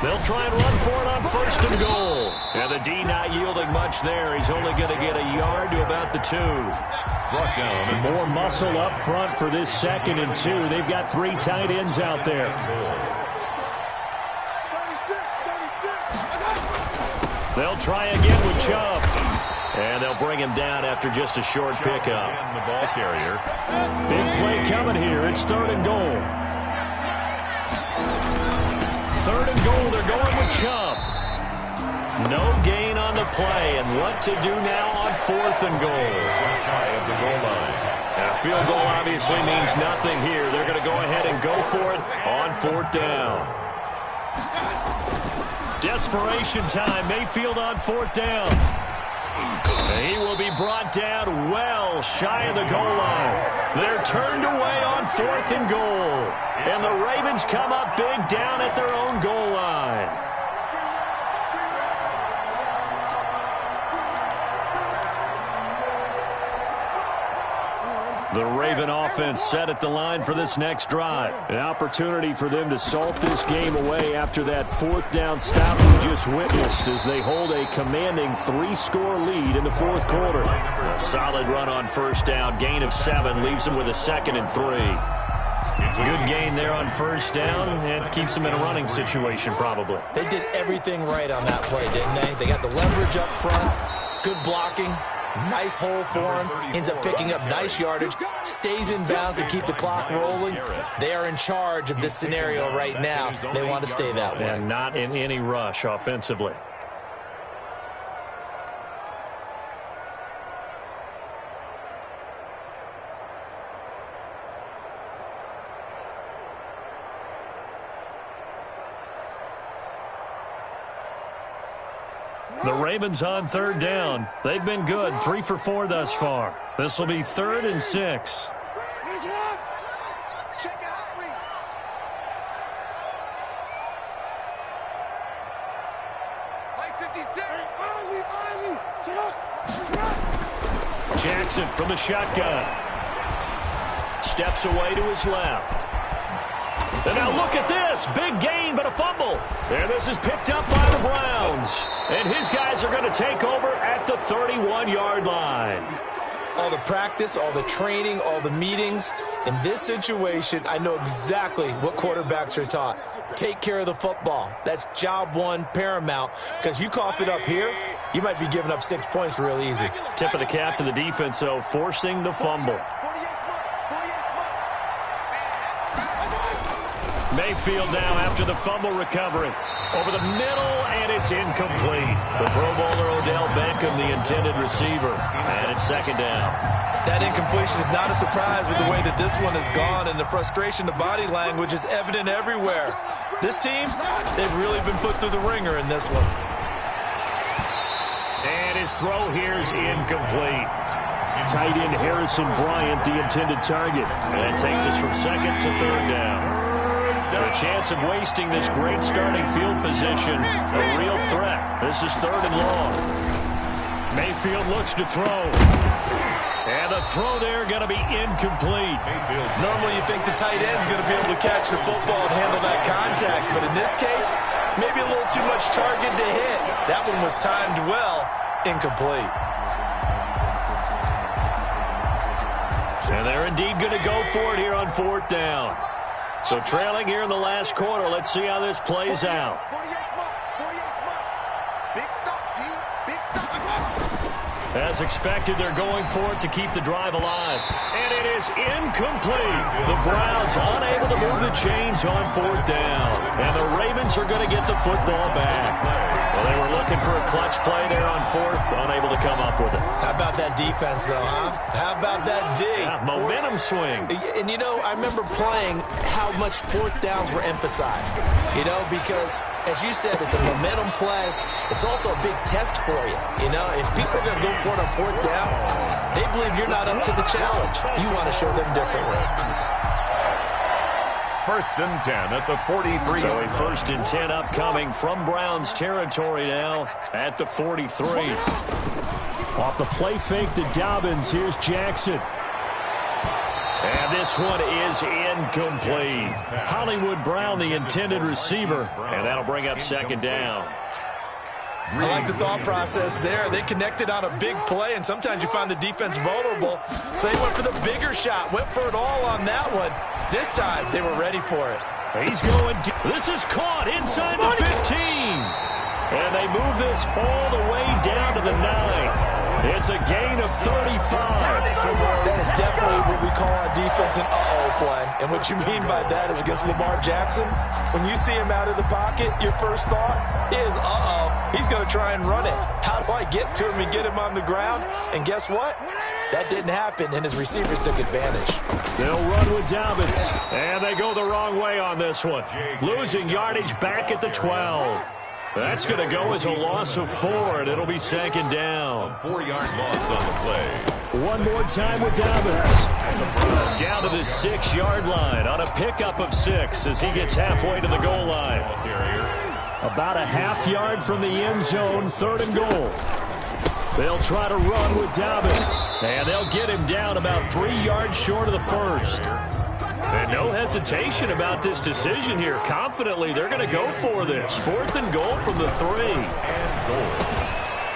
A: They'll try and run for it on 1st and goal. And the D not yielding much there. He's only going to get a yard to about the 2.
B: Brought down.
A: More muscle up front for this 2nd and 2. They've got 3 tight ends out there. They'll try again with Chubb. And they'll bring him down after just a short pickup.
B: The ball carrier.
A: Big play coming here. It's 3rd and goal. 3rd and goal. They're going with Chubb. No gain on the play. And what to do now on 4th and goal?
B: High of the goal line.
A: And a field goal obviously means nothing here. They're going to go ahead and go for it on 4th down. Desperation time. Mayfield on 4th down. He will be brought down well shy of the goal line. They're turned away on 4th and goal. And the Ravens come up big down at their own goal line. The Raven offense set at the line for this next drive. An opportunity for them to salt this game away after that 4th down stop we just witnessed as they hold a commanding 3-score lead in the 4th quarter. A solid run on 1st down. Gain of 7 leaves them with a 2nd and 3. It's a good gain there on 1st down and keeps them in a running situation probably.
C: They did everything right on that play, didn't they? They got the leverage up front, good blocking. Nice hole for him. Ends up picking up nice yardage. Stays in bounds to keep the clock rolling. They are in charge of this scenario right now. They want to stay that way.
A: And not in any rush offensively. The Ravens on third down. They've been good, 3 for 4 thus far. This will be 3rd and 6. Jackson from the shotgun. Steps away to his left. And now look at this. Big gain, but a fumble. And this is picked up by the Browns. And his guys are going to take over at the 31-yard line.
C: All the practice, all the training, all the meetings. In this situation, I know exactly what quarterbacks are taught. Take care of the football. That's job one, paramount. Because you cough it up here, you might be giving up 6 points real easy.
A: Tip of the cap to the defense, though, forcing the fumble. Mayfield now after the fumble recovery. Over the middle, and it's incomplete. The Pro Bowler Odell Beckham, the intended receiver. And it's 2nd down.
C: That incompletion is not a surprise with the way that this one has gone, and the frustration, the body language is evident everywhere. This team, they've really been put through the ringer in this one.
A: And his throw here is incomplete. Tight end Harrison Bryant, the intended target. And it takes us from 2nd to 3rd down. A chance of wasting this great starting field position. A real threat. This is 3rd and long. Mayfield looks to throw. And the throw there going to be incomplete.
C: Normally you think the tight end's going to be able to catch the football and handle that contact. But in this case, maybe a little too much target to hit. That one was timed well. Incomplete.
A: And they're indeed going to go for it here on 4th down. So trailing here in the last quarter. Let's see how this plays out. As expected, they're going for it to keep the drive alive. And it is incomplete. The Browns unable to move the chains on 4th down. And the Ravens are going to get the football back. Well, they were looking for a clutch play there on 4th, unable to come up with it.
C: How about that defense, though, huh? How about that D?
A: Yeah, momentum swing.
C: And, you know, I remember playing how much 4th downs were emphasized. You know, because, as you said, it's a momentum play. It's also a big test for you. You know, if people are going to go for it on 4th down, they believe you're not up to the challenge. You want to show them differently.
B: 1st and 10 at the 43.
A: So a 1st and 10 upcoming from Browns territory now at the 43. Off the play fake to Dobbins. Here's Jackson. And this one is incomplete. Hollywood Brown, the intended receiver. And that'll bring up 2nd down.
C: I like the thought process there. They connected on a big play, and sometimes you find the defense vulnerable. So they went for the bigger shot, went for it all on that one. This time, they were ready for it.
A: He's going deep. This is caught inside the 15. And they move this all the way down to the 9. It's a gain of 35.
C: That is definitely what we call on defense an uh-oh play. And what you mean by that is against Lamar Jackson, when you see him out of the pocket, your first thought is, uh-oh, he's going to try and run it. How do I get to him and get him on the ground? And guess what? That didn't happen, and his receivers took advantage.
A: They'll run with Dobbins. And they go the wrong way on this one. Losing yardage back at the 12. That's going to go as a loss of 4, and it'll be 2nd down.
B: 4-yard loss on the play.
A: One more time with Dobbins. Down to the 6-yard line on a pickup of 6 as he gets halfway to the goal line. About a half yard from the end zone, 3rd and goal. They'll try to run with Dobbins, and they'll get him down about 3 yards short of the 1st. And no hesitation about this decision here. Confidently, they're going to go for this. 4th and goal from the 3.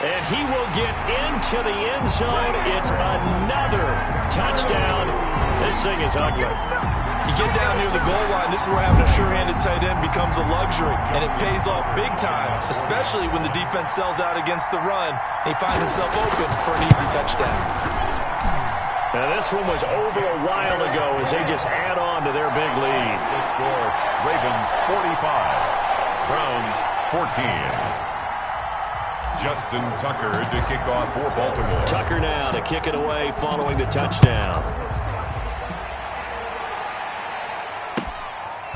A: And he will get into the end zone. It's another touchdown. This thing is ugly.
C: You get down near the goal line, this is where having a sure-handed tight end becomes a luxury. And it pays off big time, especially when the defense sells out against the run. And he finds himself open for an easy touchdown.
A: Now, this one was over a while ago as they just add on to their big lead.
B: The score, Ravens 45, Browns 14. Justin Tucker to kick off for Baltimore.
A: Tucker now to kick it away following the touchdown.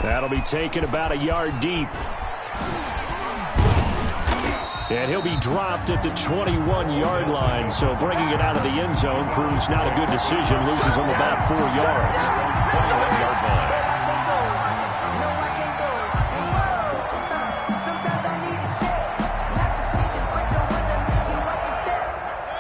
A: That'll be taken about a yard deep. And he'll be dropped at the 21-yard line. So bringing it out of the end zone proves not a good decision. Loses him about 4 yards.
B: 21-yard line.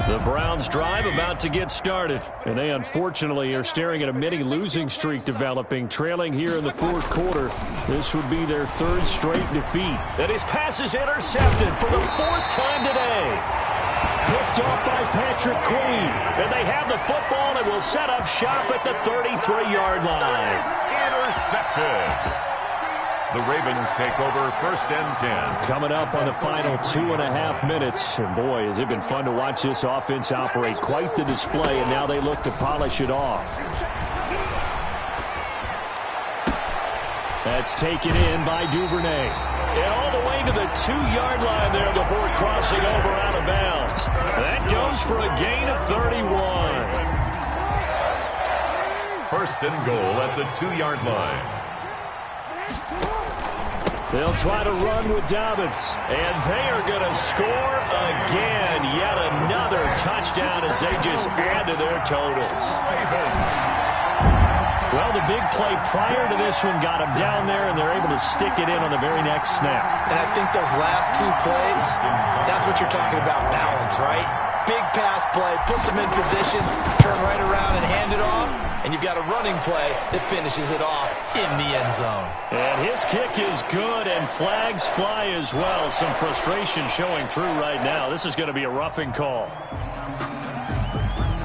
A: The Browns drive about to get started. And they unfortunately are staring at a mini losing streak developing, trailing here in the fourth quarter. This would be their 3rd straight defeat. And his pass is intercepted for the 4th time today. Picked off by Patrick Queen. And they have the football and will set up shop at the 33-yard line.
B: Intercepted. The Ravens take over 1st and 10.
A: Coming up on the final 2.5 minutes. And boy, has it been fun to watch this offense operate. Quite the display, and now they look to polish it off. That's taken in by Duvernay. And all the way to the 2-yard line there before crossing over out of bounds. That goes for a gain of 31.
B: 1st and goal at the 2-yard line.
A: They'll try to run with Dobbins. And they are going to score again. Yet another touchdown as they just add to their totals. Well, the big play prior to this one got them down there, and they're able to stick it in on the very next snap.
C: And I think those last 2 plays, that's what you're talking about, balance, right? Big pass play, puts them in position, turn right around and hand it off, and you've got a running play that finishes it off in the end zone.
A: And his kick is good, and flags fly as well. Some frustration showing through right now. This is going to be a roughing call.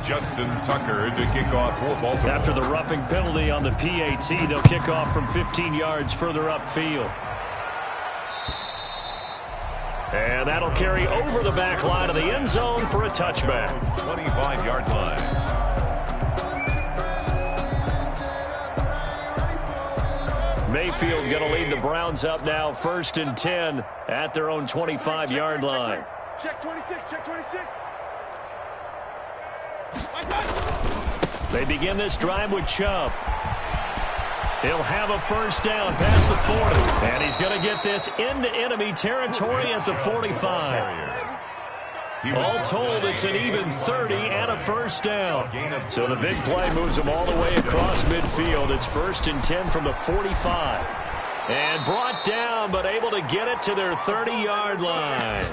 B: Justin Tucker to kick off for Baltimore.
A: After the roughing penalty on the PAT, they'll kick off from 15 yards further upfield. And that'll carry over the back line of the end zone for a touchback.
B: 25-yard line.
A: Mayfield going to lead the Browns up now, 1st and 10 at their own 25-yard line.
D: Check 26, check 26.
A: They begin this drive with Chubb. He'll have a 1st down past the 40. And he's going to get this into enemy territory at the 45. All told, it's an even 30 and a 1st down. So the big play moves them all the way across midfield. It's 1st and 10 from the 45. And brought down, but able to get it to their 30-yard line.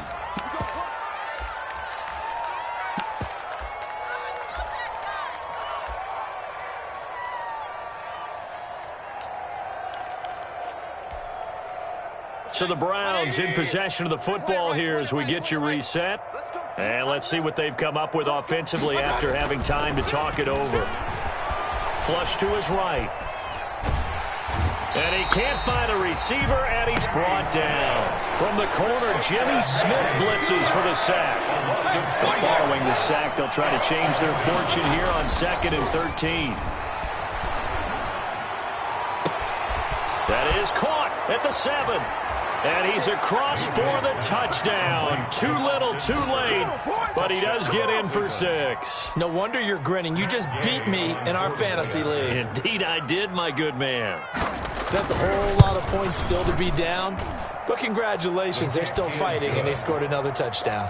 A: So the Browns in possession of the football here as we get you reset. And let's see what they've come up with offensively after having time to talk it over. Flush to his right. And he can't find a receiver, and he's brought down. From the corner, Jimmy Smith blitzes for the sack. But following the sack, they'll try to change their fortune here on 2nd and 13. That is caught at the 7. And he's across for the touchdown. Too little, too late, but he does get in for 6.
C: No wonder you're grinning. You just beat me in our fantasy league.
A: Indeed I did, my good man.
C: That's a whole lot of points still to be down. But congratulations, they're still fighting, and they scored another touchdown.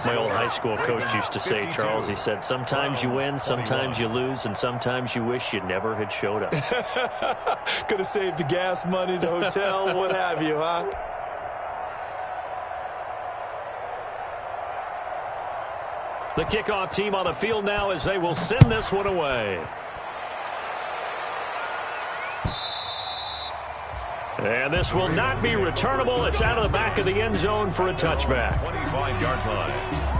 A: My old high school coach used to say, Charles, he said, sometimes you win, sometimes you lose, and sometimes you wish you never had showed up.
C: Could have saved the gas money, the hotel, what have you, huh?
A: The kickoff team on the field now as they will send this one away. And this will not be returnable. It's out of the back of the end zone for a touchback.
B: 25-yard line.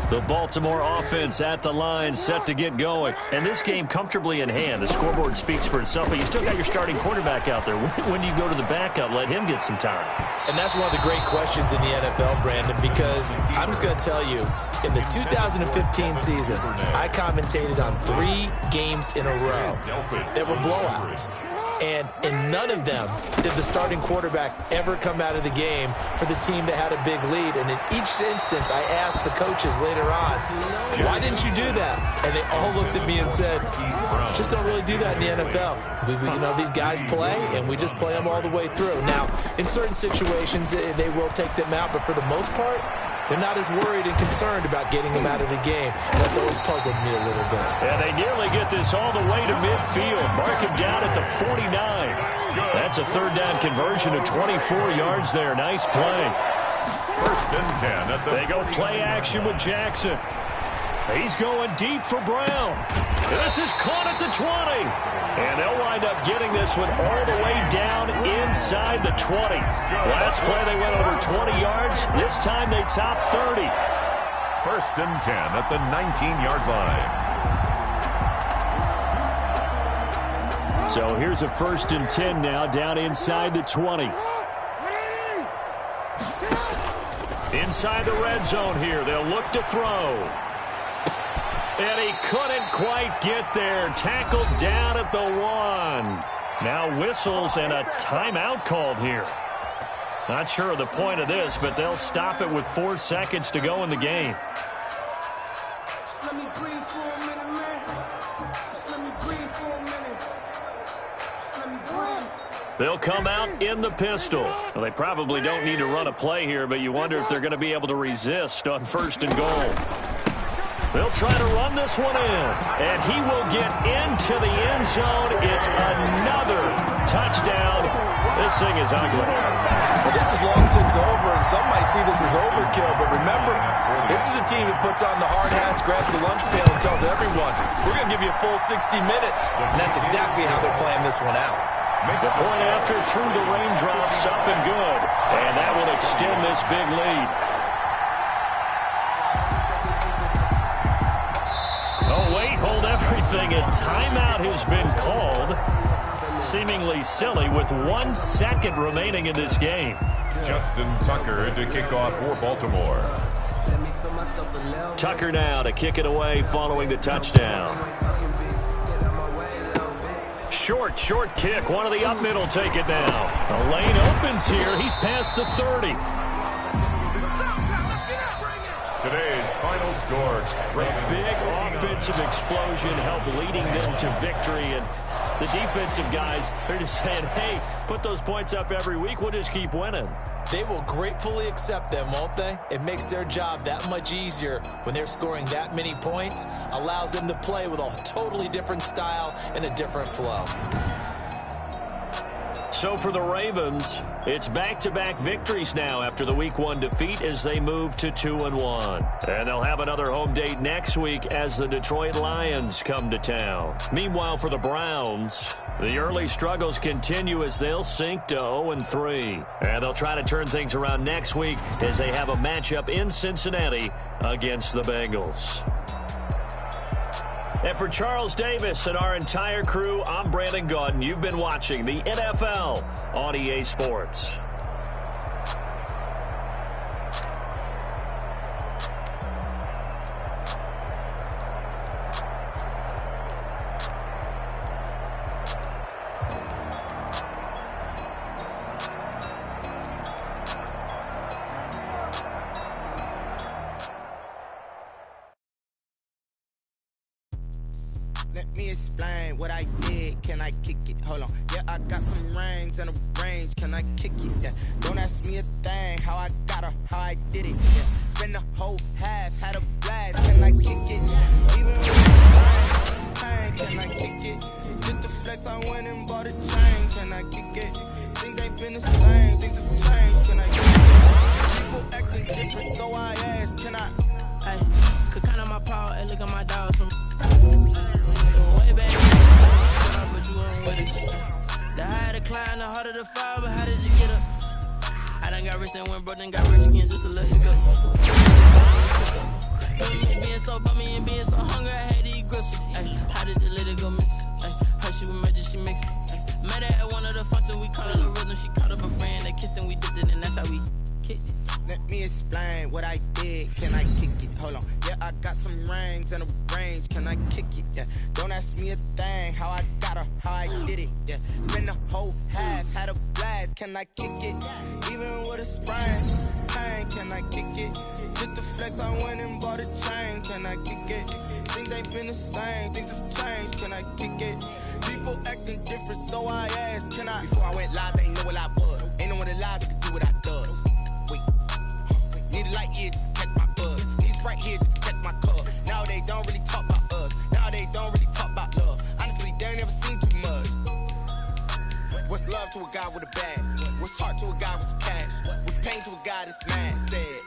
A: The Baltimore offense at the line, set to get going. And this game comfortably in hand. The scoreboard speaks for itself, but you still got your starting quarterback out there. When do you go to the backup? Let him get some time.
C: And that's one of the great questions in the NFL, Brandon, because I'm just going to tell you, in the 2015 season, I commentated on 3 games in a row that were blowouts. And in none of them did the starting quarterback ever come out of the game for the team that had a big lead. And in each instance, I asked the coaches later on, why didn't you do that? And they all looked at me and said, just don't really do that in the NFL. These guys play, and we just play them all the way through. Now, in certain situations, they will take them out, but for the most part, they're not as worried and concerned about getting them out of the game. And that's always puzzled me a little bit.
A: And they nearly get this all the way to midfield. Mark him down at the 49. That's a third down conversion of 24 yards there. Nice play.
B: First and 10.
A: They go play action with Jackson. He's going deep for Brown. This is caught at the 20. And they'll wind up getting this one all the way down inside the 20. Last play they went over 20 yards. This time they top 30.
B: First and 10 at the 19-yard line.
A: So here's a first and 10 now down inside the 20. Inside the red zone here. They'll look to throw. And he couldn't quite get there. Tackled down at the 1. Now whistles and a timeout called here. Not sure of the point of this, but they'll stop it with 4 seconds to go in the game.
D: Let me breathe for a minute, man. Just let me breathe for a minute. Just let me breathe.
A: They'll come out in the pistol. Well, they probably don't need to run a play here, but you wonder if they're going to be able to resist on first and goal. They'll try to run this one in, and he will get into the end zone. It's another touchdown. This thing is ugly.
C: Well, this is long since over, and some might see this as overkill, but remember, this is a team that puts on the hard hats, grabs the lunch pail, and tells everyone, we're going to give you a full 60 minutes, and that's exactly how they're playing this one out.
A: The point after through the raindrops, up and good, and that will extend this big lead. Oh, wait, hold everything. A timeout has been called. Seemingly silly with 1 second remaining in this game.
B: Justin Tucker to kick off for Baltimore.
A: Tucker now to kick it away following the touchdown. Short kick. One of the up middle take it now. The lane opens here. He's past the 30.
B: Today's final score.
A: A big offensive explosion helped leading them to victory. And the defensive guys, they're just saying, hey, put those points up every week. We'll just keep winning.
C: They will gratefully accept them, won't they? It makes their job that much easier when they're scoring that many points. Allows them to play with a totally different style and a different flow.
A: So for the Ravens, it's back-to-back victories now after the Week 1 defeat as they move to 2-1. And they'll have another home date next week as the Detroit Lions come to town. Meanwhile, for the Browns, the early struggles continue as they'll sink to 0-3. And they'll try to turn things around next week as they have a matchup in Cincinnati against the Bengals. And for Charles Davis and our entire crew, I'm Brandon Gaudin. You've been watching the NFL on EA Sports.
E: Let me explain what I did. Can I kick it? Hold on. Yeah, I got some rings and a range. Can I kick it? Yeah. Don't ask me a thing. How I got her, how I did it. Yeah. Spend the whole half, had a blast. Can I kick it? Even with the pain, can I kick it? Just the flex, I went and bought a chain. Can I kick it? Things ain't been the same. Things have changed. Can I kick it? People acting different, so I asked. Can I?
F: Hey, could count on my power and look at my dogs from way back. But you weren't with us. The higher the climb, the harder the fall, but how did you get up? I done got rich and went broke, then got rich again, just a little hiccup. Being so bummy and being so hungry, I had to eat gristle. Ay, how did the lady go miss? Ay, her she was magic, she mixed. Met her at one of the functions, we called her the rhythm. She called up a friend, they kissed and we dipped it, and that's how we kicked it.
E: Let me explain what I did. Can I kick it? Hold on. Yeah, I got some rings and a range. Can I kick it? Yeah. Don't ask me a thing. How I got her, how I did it. Yeah. Spend the whole half, had a blast. Can I kick it? Even with a sprain, pain, can I kick it? Just the flex, I went and bought a chain. Can I kick it? Things ain't been the same, things have changed. Can I kick it? People acting different, so I asked, can I? Before I went live, they ain't know what I was. Ain't no one alive that could do what I does. Wait, need a light here just to catch my buzz. Need Sprite here just to catch my cup. Now they don't really talk about us. Now they don't really talk about love. Honestly, they ain't never seen too much. What's love to a guy with a bag? What's heart to a guy with some cash? What's pain to a guy that's mad? Said.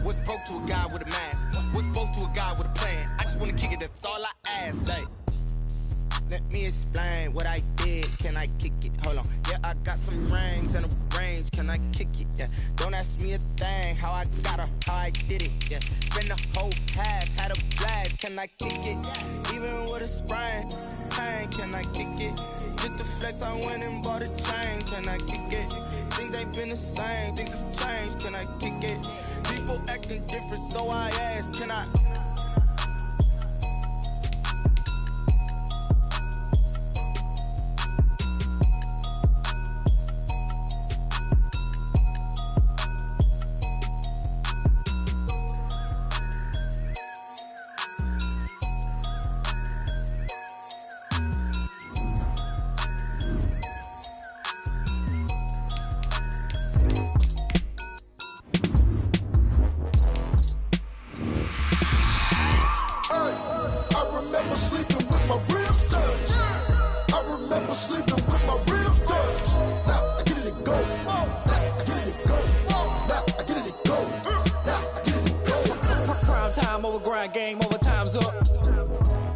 E: What's broke to a guy with a mask? What's broke to a guy with a plan? I just wanna kick it, that's all I ask. Like, let me explain what I did. Can I kick it? Hold on. Yeah, I got some rings and a range. Can I kick it? Yeah. Don't ask me a thing. How I got her, how I did it. Yeah. Spend the whole half, had a blast. Can I kick it? Even with a sprain, pain. Can I kick it? Just the flex, I went and bought a chain. Can I kick it? Things ain't been the same. Things have changed. Can I kick it? People acting different, so I ask, can I?
F: Game over, time's up.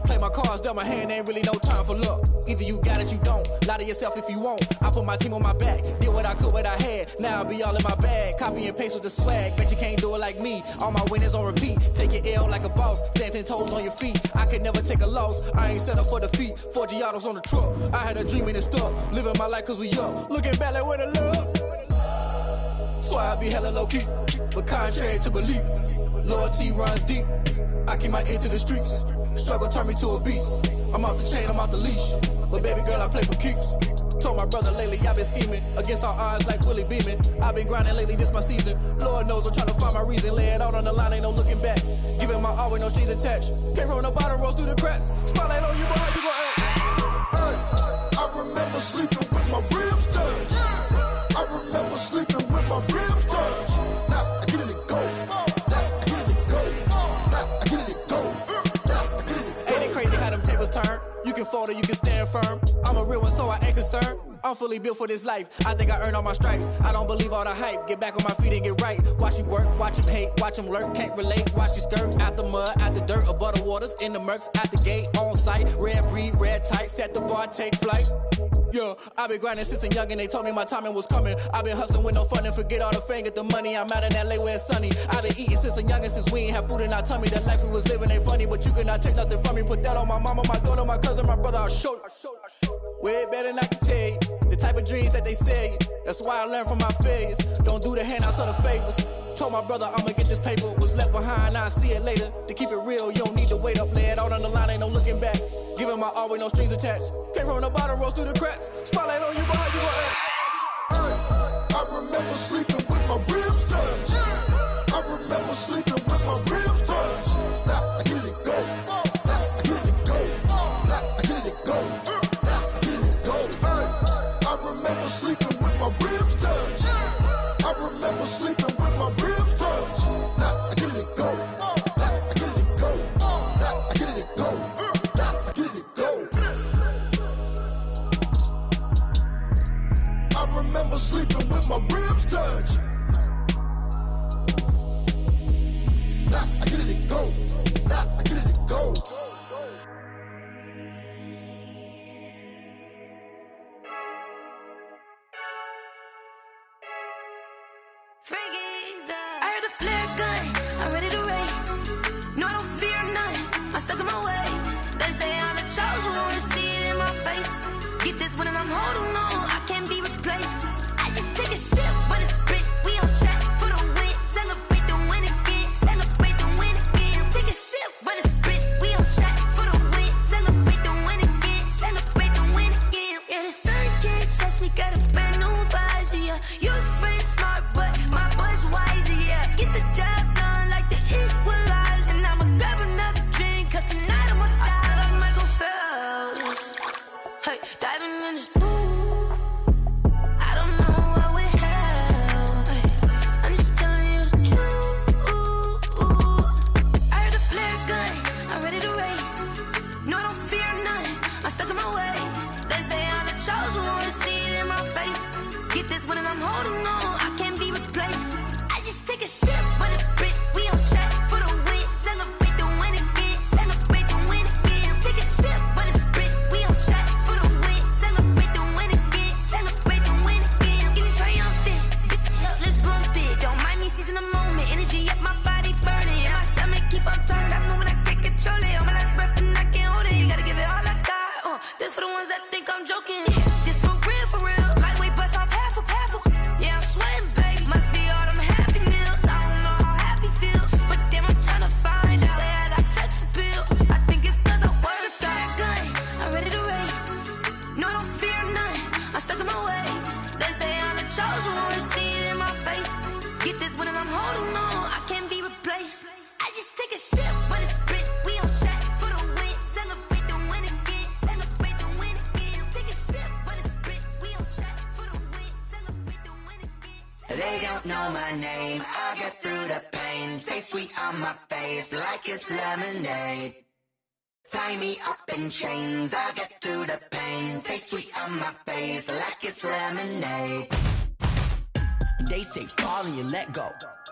F: Play my cards, dealt my hand, ain't really no time for luck. Either you got it, you don't. Lie to yourself if you won't. I put my team on my back, did what I could, what I had. Now I'll be all in my bag, copy and paste with the swag. Bet you can't do it like me. All my winners on repeat. Take your L like a boss, stand 10 toes on your feet. I can never take a loss, I ain't set up for defeat. 4 Giottos on the truck, I had a dream and it stuck. Living my life cause we up, looking back like where the love. So I be hella low key, but contrary to belief, loyalty runs deep. I keep my ear to the streets. Struggle turned me to a beast. I'm off the chain, I'm off the leash. But baby girl, I play for keeps. Told my brother lately, I've been scheming. Against all odds like Willie Beeman. I've been grinding lately, this my season. Lord knows I'm trying to find my reason. Lay it out on the line, ain't no looking back. Giving my all with no strings attached. Came from the bottom, rose through the cracks. Spotlight on you, boy, how you gon' act?
G: I remember sleeping with my ribs touched. I remember sleeping with my ribs touched. Now I get it and go.
F: You can fold or you can stand firm. I'm a real one, so I ain't concerned. I'm fully built for this life. I think I earned all my stripes. I don't believe all the hype. Get back on my feet and get right. Watch you work, watch him hate, watch him lurk. Can't relate, watch you skirt. Out the mud, out the dirt, above the waters, in the murks, at the gate, on site. Red breed, red tight, set the bar, take flight. Yeah, I've been grinding since a young and they told me my timing was coming. I've been hustling with no fun and forget all the fame, get the money. I'm out in LA where it's sunny. I've been eating since a young and since we ain't have food in our tummy. The life we was living ain't funny, but you cannot take nothing from me. Put that on my mama, my daughter, my cousin, my brother, I'll show you. Way better than I can tell you. The type of dreams that they sell you. That's why I learned from my failures. Don't do the handouts or the favors. Told my brother I'ma get this paper. Was left behind, I'll see it later. To keep it real, you don't need to wait up. Lay it out on the line, ain't no looking back. Giving my all with no strings attached. Came from the bottom, rose through the cracks. Spotlight on you, boy, how you gon' act?
G: I remember sleeping with my ribs touched. I remember sleeping with my ribs touched. Now I get it and go. Now I get it and go. Now I get it and go. Now I get it and go. I remember sleeping with my ribs touched. I remember sleeping with my ribs touched. Now I get it and go. Now I get it and go. Now I get it and go. Now I get it and go. I remember sleeping with my ribs touched. Now I get it and go. Now I get it and go.
H: I heard the flare gun, I'm ready to race. No, I don't fear nothing, I'm stuck in my ways. They say I'm the chosen one, see it in my face. Get this one and I'm holding on, I can't be replaced. I just take a sip, but it's split, we on track for the win. Celebrate the win again, celebrate the win again. Take a sip, but it's split, we on track for the win. Celebrate the win again, celebrate the win again. Yeah, this me, got a brand new visor, yeah. Your friend smart, but my boy's wiser, yeah. Get the job done like the equalizer. And I'ma grab another drink, cause tonight I'ma die like Michael Phelps. Hey, diving in this pool, I don't know what we have. Hey, I'm just telling you the truth. I heard the flare gun, I'm ready to race. No, I don't fear nothing, I'm stuck in my ways. They say I'm the chosen one, see it in my face. Get this one and I'm holding on, I can't be replaced. I just take a sip, but it's Brit, we on track for the win. Celebrate the win again, celebrate the win again. Take a sip, but it's Brit, we on track for the win. Celebrate the win again, celebrate the win again. Get it triumphant, let's bump it. Don't mind me seizing the moment, energy up my body burning. And my stomach keep up talking, stop moving, I can't control it. On my last breath and I can't hold it, you gotta give it all I got. This for the ones that think I'm joking. This for real, lightweight bust off half a. Yeah, I'm sweating, babe, must be all them happy meals. I don't know how happy feels, but damn, I'm tryna find out. Say I got sex appeal, I think it's cause I word of got a gun, I'm ready to race. No, I don't fear nothing, I'm stuck in my ways. They say I'm the chosen one, see it in my face. Get this one and I'm holding on, I can't be replaced. I just take a sip, but it's Brit, we on track for the win. Celebrate the win again, celebrate the win again. Take a sip, but it's Brit, we on track for the win. Celebrate the win again.
I: They don't know my name, I get through the pain. Taste sweet on my face like it's lemonade. Tie me up in chains, I get through the pain. Taste sweet on my face like it's lemonade.
E: They say fall and you let go,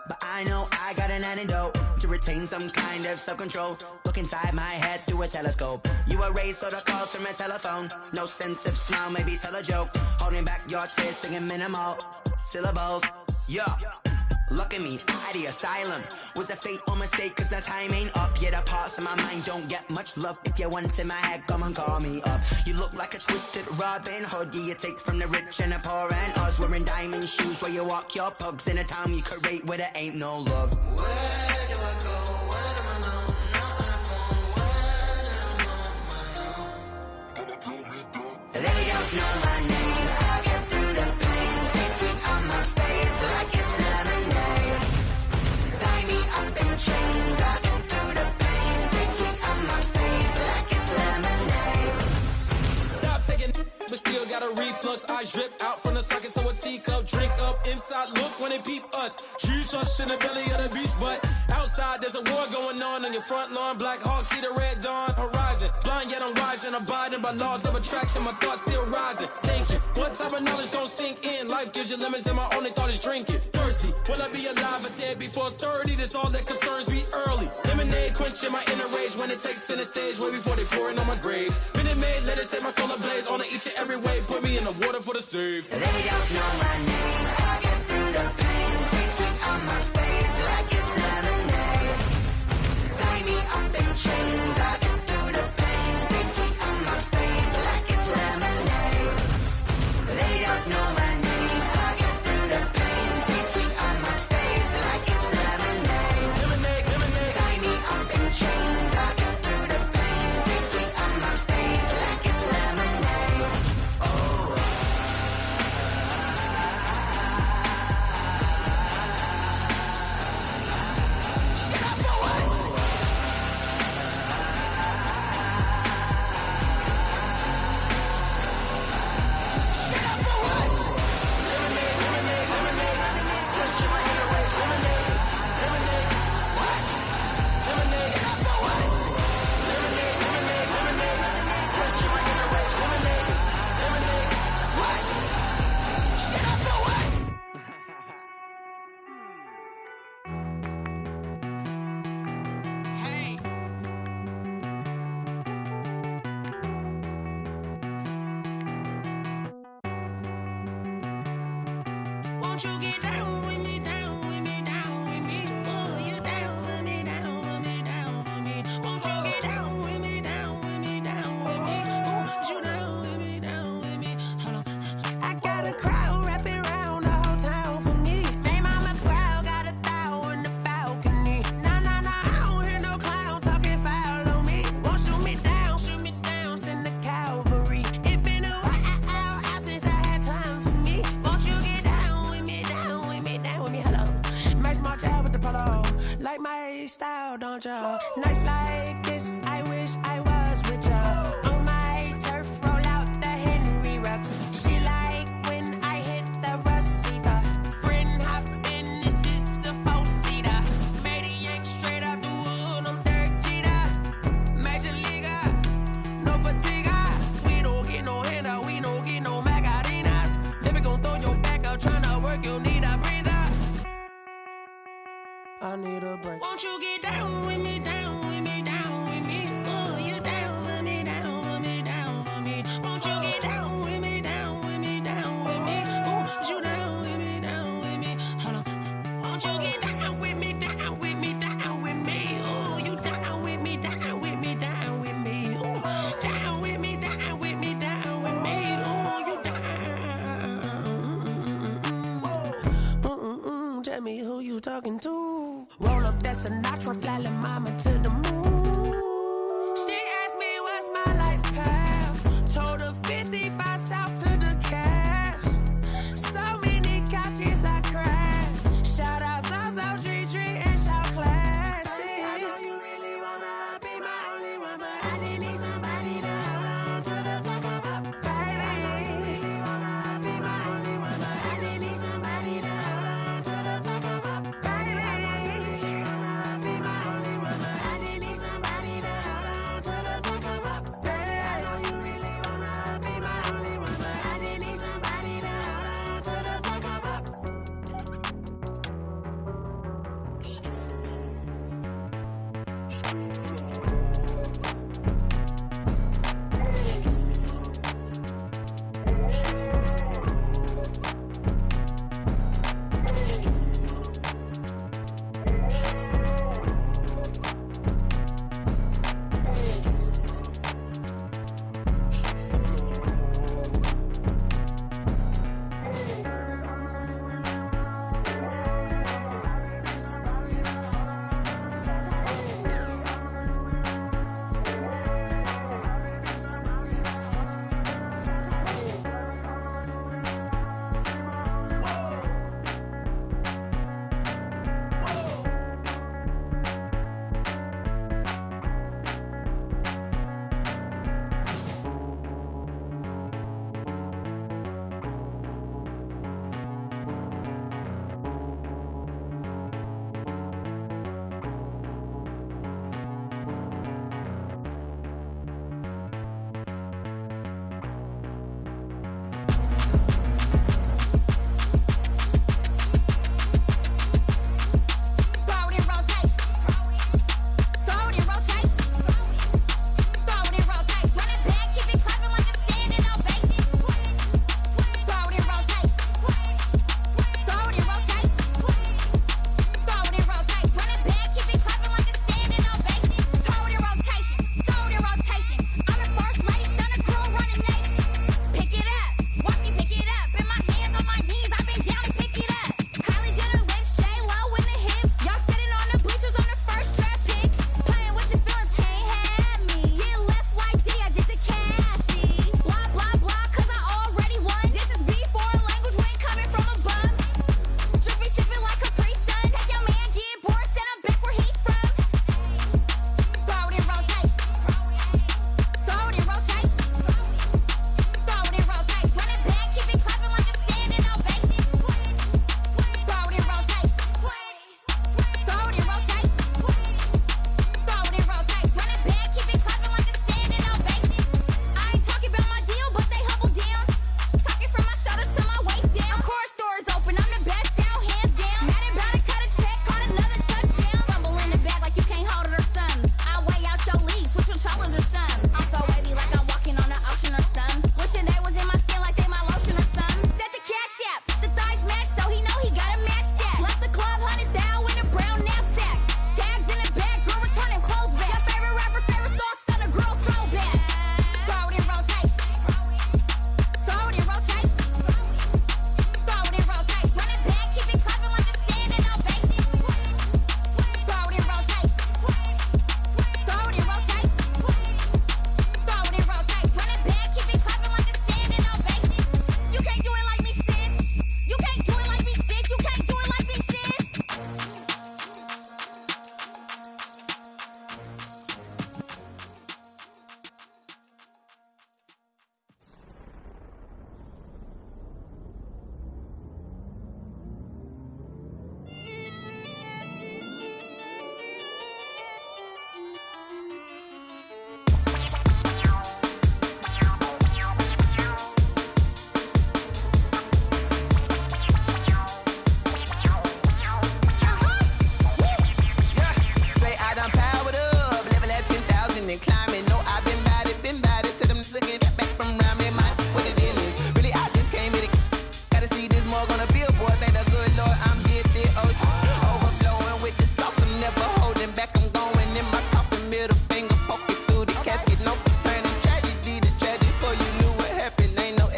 E: but I know I got an antidote to retain some kind of self-control. Look inside my head through a telescope. You erase all the calls from a telephone. No sense of smile, maybe tell a joke. Holding back your tears, singing minimal syllables. Yeah, look at me, out the asylum. Was a fate or mistake, cause the time ain't up. Yet the parts of my mind don't get much love. If you want in my head, come and call me up. You look like a twisted Robin Hood. Yeah, you take from the rich and the poor and us. Wearing diamond shoes where you walk your pugs in a town you create where there ain't no love.
I: Where do I go? Where do I know? Not on the phone. When I'm on my own.
E: They don't know my name, I get through the pain. Taste sweet on my face like it's lemonade. Tie me up in chains, I get through the pain. Taste sweet on my face like it's lemonade.
C: Stop taking but still got a reflux. Eyes drip out from the socket to a teacup. Drink up inside, look when they peep us. Shoes us in the belly of the beast, but outside there's a war going on your front lawn. Black Hawk, see the red dawn horizon. Blind yet I'm rising, abiding by laws of attraction. My thoughts still rising, thinking what type of knowledge gon' sink in? Life gives you lemons and my only thought is drinking. Thirsty, will I be alive or dead before 30? That's all that concerns me early. Lemonade quenching my inner rage when it takes center stage way before they pouring on my grave. Minute Maid, let it set my soul ablaze on each and every way. Put me in the water for the save.
E: They don't know my name, I get through the pain. Taste sweet on my face like it's lemonade. Tie me up in chains, I get through the pain. Taste sweet on my face like it's lemonade. They don't know my name, I get through the pain. Taste sweet on my face like it's lemonade.
C: Lemonade.
E: Tie me up in chains, I get through the pain. Taste sweet on my face like it's lemonade. Oh.
H: Won't you get down with me, down with me, down with me? Oh, you down with me, down with me, down with me? Won't you get down with me, down with me, down with me? Oh, you down with me, down with me? Hold on. I got a crowd wrapping around the whole town for me. They mama proud, got a thou in the balcony. Nah, I don't hear no clown talking foul on me. Won't shoot me down, send the Calvary. It been a while since I had time
F: style, don't ya? Nights like this, I wish I was with ya. On my turf, roll out the Henry Rux. She like when I hit the receiver. Friend hop in, this is a four-seater. Made a yank straight out the wood, I'm Derek Jeter. Major leaguer, no fatigue. We don't get no handout, we don't get no Macarinas. Never gon' throw your back out, tryna work, you need a breather. I need a break. Won't you get down with me, down with me, down with me? Oh, you down with me, down with me, down with me. Won't you get down with me, down with me, down with me? Oh, you down with me, down with me. Hold on. Won't you get down with me, down with me, down with me? Oh, you down with me, down with me, down with me. Oh, down with me, down with me, down with me. Oh, you down. Tell me who you talking to. Roll up that Sinatra, fly la mama to the moon. She asked me what's my life path. Told her 55 south to the cab. So many couches I crashed. Shout out South Street and shout classy. I know you really wanna be my only one, but I didn't need somebody to hold on to the second up, baby. I know you really wanna be my only one, but I didn't need somebody to hold on to the second up, baby. I know you really wanna be my only one, but I didn't need somebody.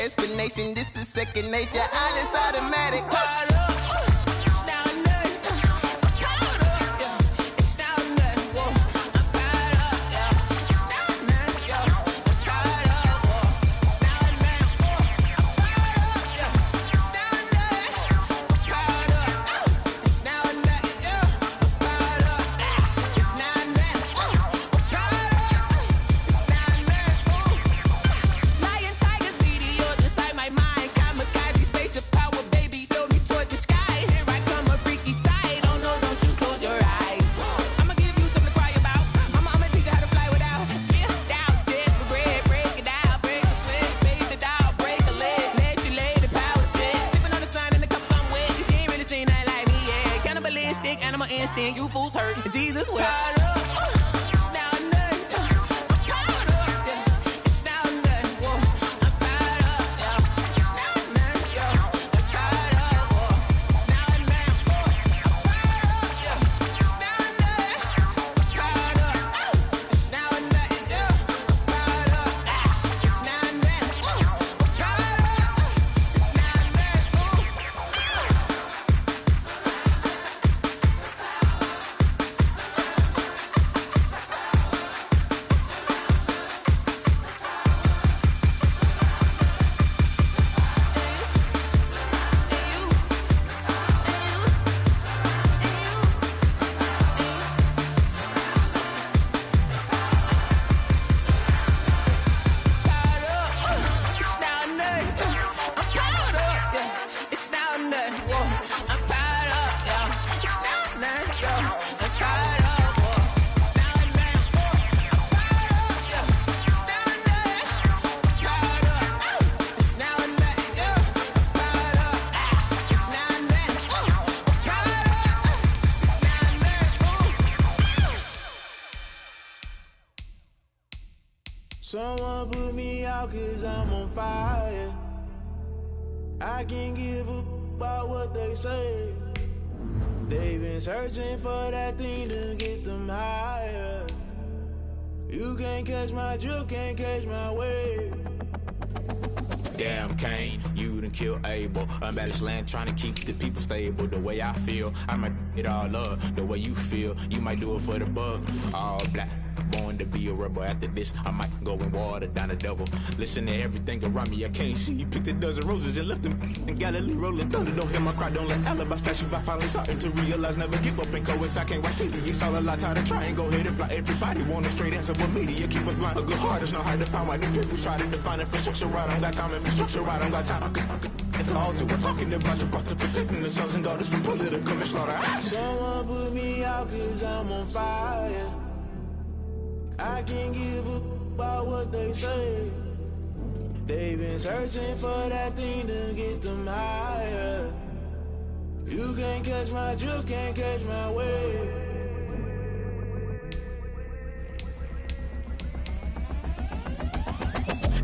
E: explanation. This is second nature. All is automatic.
F: Animal instinct, you fools hurt. Jesus will.
J: Someone put me out 'cause I'm on fire. I can't give up about what they say. They've been searching for that thing to get them higher. You can't catch my drift, can't catch my wave.
K: Damn, Kane, you done killed Abel. Unbalanced land, trying to keep the people stable. The way I feel, I might it all up. The way you feel, you might do it for the buck. All black, born to be a rebel. After this, I might go and water down the devil. Listen to everything around me, I can't see. You picked a dozen roses and left them in Galilee rolling thunder. Don't hear my cry, don't let alibis pass you. I finally starting to realize, never give up and coincide. Can't watch TV, it's all a lot. Tired of trying, go ahead and fly. Everybody want a straight answer with media, keep us blind. A good heart is not hard to find. Why the people try to define infrastructure right? I don't got time, infrastructure right, I don't got time. It's all to we're talking about you, brought to protecting the sons and daughters from political manslaughter.
J: Someone put me out 'cause I'm on fire. I can't give up about what they say. They've been searching for that thing to get them higher. You can't catch my drift, can't catch my wave.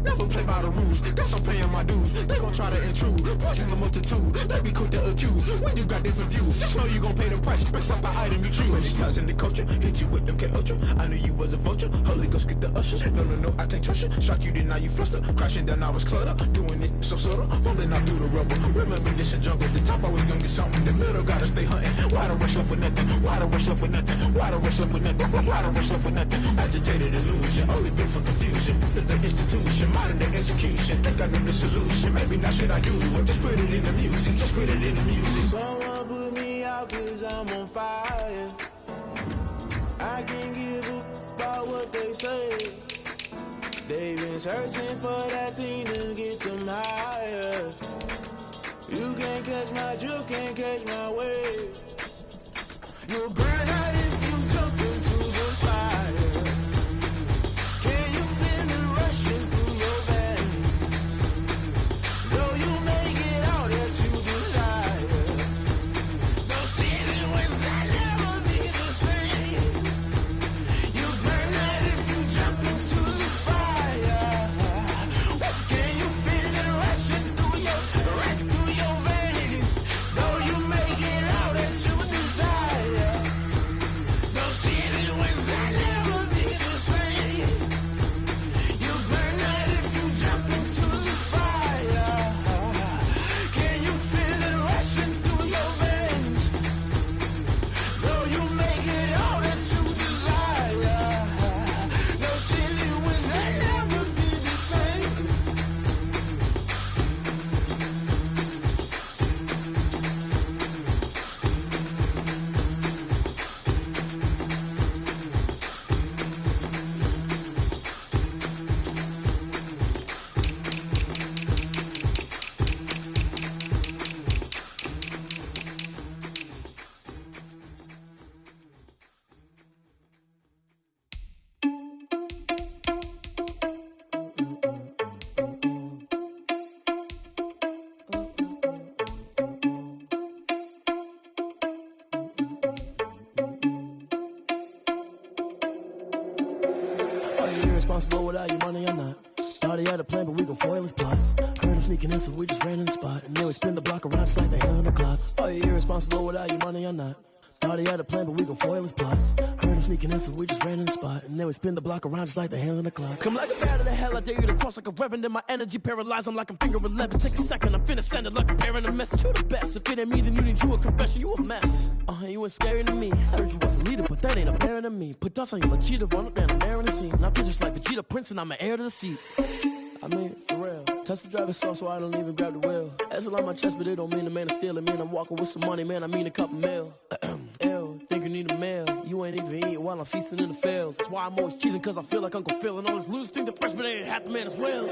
K: Never play by the rules, guess I'm paying my dues. They gon' try to intrude, poison the multitude. They be quick to accuse when you got different views. Just know you gon' pay the price based off the item you choose. Many times in the culture, hit you with them K-Ultra. I knew you was a vulture, Holy Ghost get the ushers. No, I can't trust you. Shock you, then now you fluster. Crashing down, I was cluttered. Doing this so subtle, falling out through the rubble. Remember this in jungle, the top always gonna get something. The middle gotta stay hunting. Why the rush left for nothing? Why the rush left for nothing? Why the rush left for nothing? Why the rush left for nothing? Agitated illusion, only built for confusion. The institution, modern day execution. Think I know the solution. Maybe not should I do it? Just put it in the music. Just put it in the music.
J: Someone put me out 'cause I'm on fire. I can't give up about what they say. They've been searching for that thing to get them higher. You can't catch my drift, can't catch my wave. You'll burn out if you jump into the fire. Can you feel it rushing through your veins? Though you make it all that you desire. No city was that never be the same. You burn out if you jump into the fire. Can you feel it rushing through your veins? Though you make it all that you desire.
F: irresponsible without your money or not. Thought he had a plan, but we gon' foil his plot. Heard him sneaking in, so we just ran in the spot. And then we spin the block around just like the hell on the clock. Are you irresponsible without your money or not? Thought he had a plan, but we gon' foil his plot. Heard him sneaking in, so we just ran in the spot. And then we spin the block around just like the hands on the clock. Come like a bat of the hell, I dare you to cross like a reverend. In my energy paralyzed, I'm like I'm finger 11. Take a second, I'm finna send it like a parent a message. You the best, if it ain't me, then you need you a confession. You a mess, you ain't scary to me. Heard you was a leader, but that ain't apparent to me. Put dust on you like cheetah, run up down, I'm airing the scene. And I feel just like Vegeta Prince, and I'm an heir to the seat. I mean, for real. Touch the driver's soft, so I don't even grab the wheel. That's a lot on my chest, but it don't mean the man is stealing. Man, I'm walking with some money, man, I mean a couple mil. Ew, think you need a meal. You ain't even eating while I'm feasting in the field. That's why I'm always cheesing, cause I feel like Uncle Phil. And all this losers think the freshman ain't half the man as well.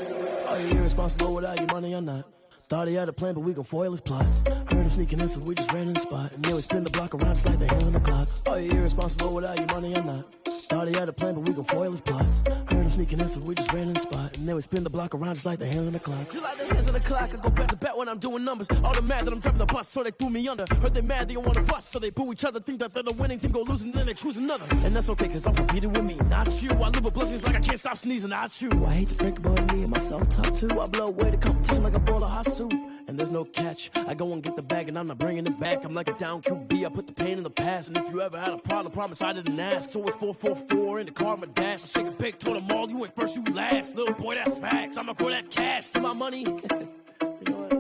F: Are you irresponsible without your money or not? Thought he had a plan, but we gon' foil his plot. Heard him sneaking in, so we just ran in the spot. And then we spin the block around just like the hell on the clock. Are you irresponsible without your money or not? Thought he had a plan, but we gon' foil his plot. Heard him sneaking in, so we just ran in the spot. And then we spin the block around just like the hands on the clock. Just like the hands on the clock, I go back to back when I'm doing numbers. All the mad that I'm driving the bus, so they threw me under. Heard they mad, they don't wanna bust, so they boo each other. Think that they're the winning team, go losing, then they choose another. And that's okay, cause I'm competing with me, not you. I live with blessings like I can't stop sneezing, not you. I hate to break about me and my self-talk too. I blow away the competition like a bowl of hot soup. And there's no catch. I go and get the bag and I'm not bringing it back. I'm like a down QB, I put the pain in the past. And if you ever had a problem, promise I didn't ask. So it's 444 in the car, my dash. I shake a big, told them all, you went first, you last. Little boy, that's facts. I'ma grow that cash to my money. You know what?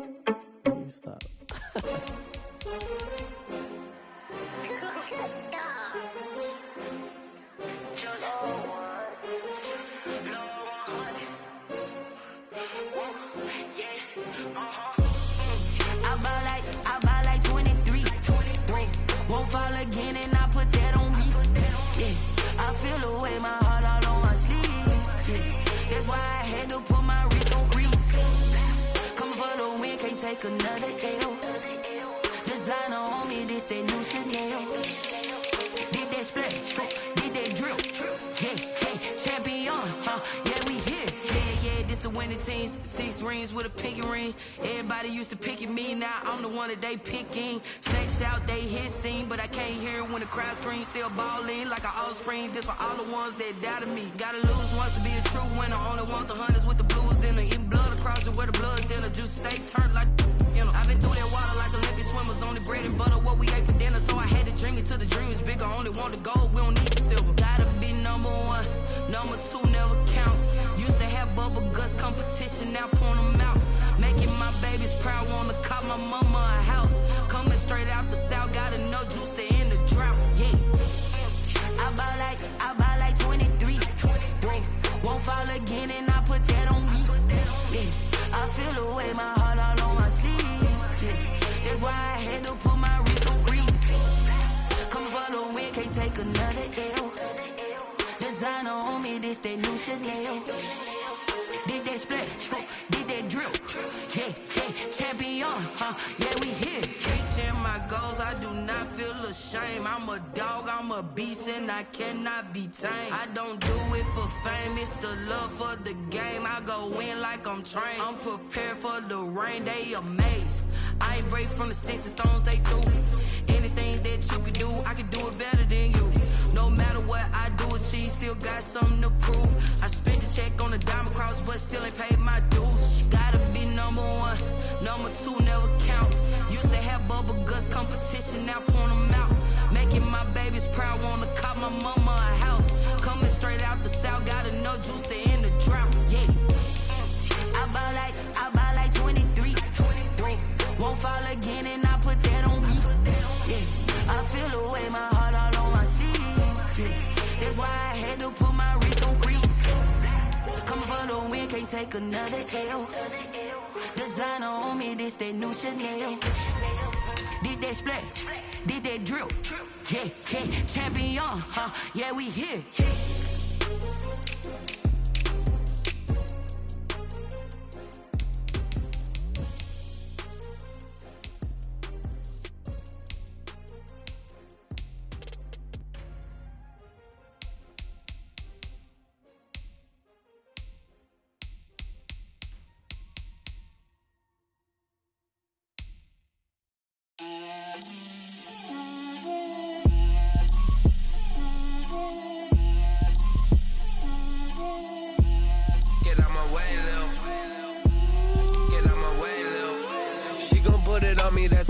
F: Let me stop.
H: I buy like 23. Won't fall again and I put that on me. Yeah, I feel the way my heart all on my sleeve. Yeah, that's why I had to put my wrist on freeze. Coming for the win, can't take another L. Designer on me, this that new Chanel. Did that splash, did that drill. Yeah, champion, yeah, we here. Yeah, this the winning team. 6 rings with a pinky ring. Everybody used to pick at me, now I'm the one that they picking. Snakes out, they hissing, but I can't hear when the crowd screams. Still balling like an offspring. This for all the ones that doubted me. Gotta lose once to be a true winner. Only want the hunters with the blues in it. Eating blood across it where the blood thinner. Just stay turned like, you know. I've been through that water like Olympic swimmers. Only bread and butter, what we ate for dinner. So I had to dream it till the dream is bigger. Only want the gold, we don't need the silver. Gotta be number 1, number 2 never count. Used to have bubble guts competition, now point them out. Making my babies proud, wanna cop my mama a house. Coming straight out the south, got enough juice to end the drought. Yeah, I buy like 23. Won't fall again and I put that on me. Yeah, I feel the way my heart all on my sleeve. Yeah, that's why I had to put my wrist on freeze. Coming for the win, can't take another L. Designer on me, this that new Chanel. Did that splash, did that drill. Yeah, champion, yeah, we here. Reaching my goals, I do not feel ashamed. I'm a dog, I'm a beast, and I cannot be tamed. I don't do it for fame, it's the love for the game. I go in like I'm trained. I'm prepared for the rain, they amazed. I ain't break from the sticks and stones they threw. Anything that you can do, I can do it better than you. No matter what I do, achieve, still got something to prove. I spent the check on the diamond cross, but still ain't paid my dues. Gotta be number 1, number 2 never count. Used to have bubble guts competition, now point them out. Making my babies proud, wanna cop my mama a house. Coming straight out the south, got enough juice to end the drought. Yeah, I buy like 23. Won't fall again and I put that on me. Yeah, I feel the way my heart all on my sleeve. Yeah, that's why I had to put my wrist on freeze. Coming for the win, can't take another L. Designer on me, this that new Chanel. Did that splash, did that drill. Yeah, champion, yeah, we here.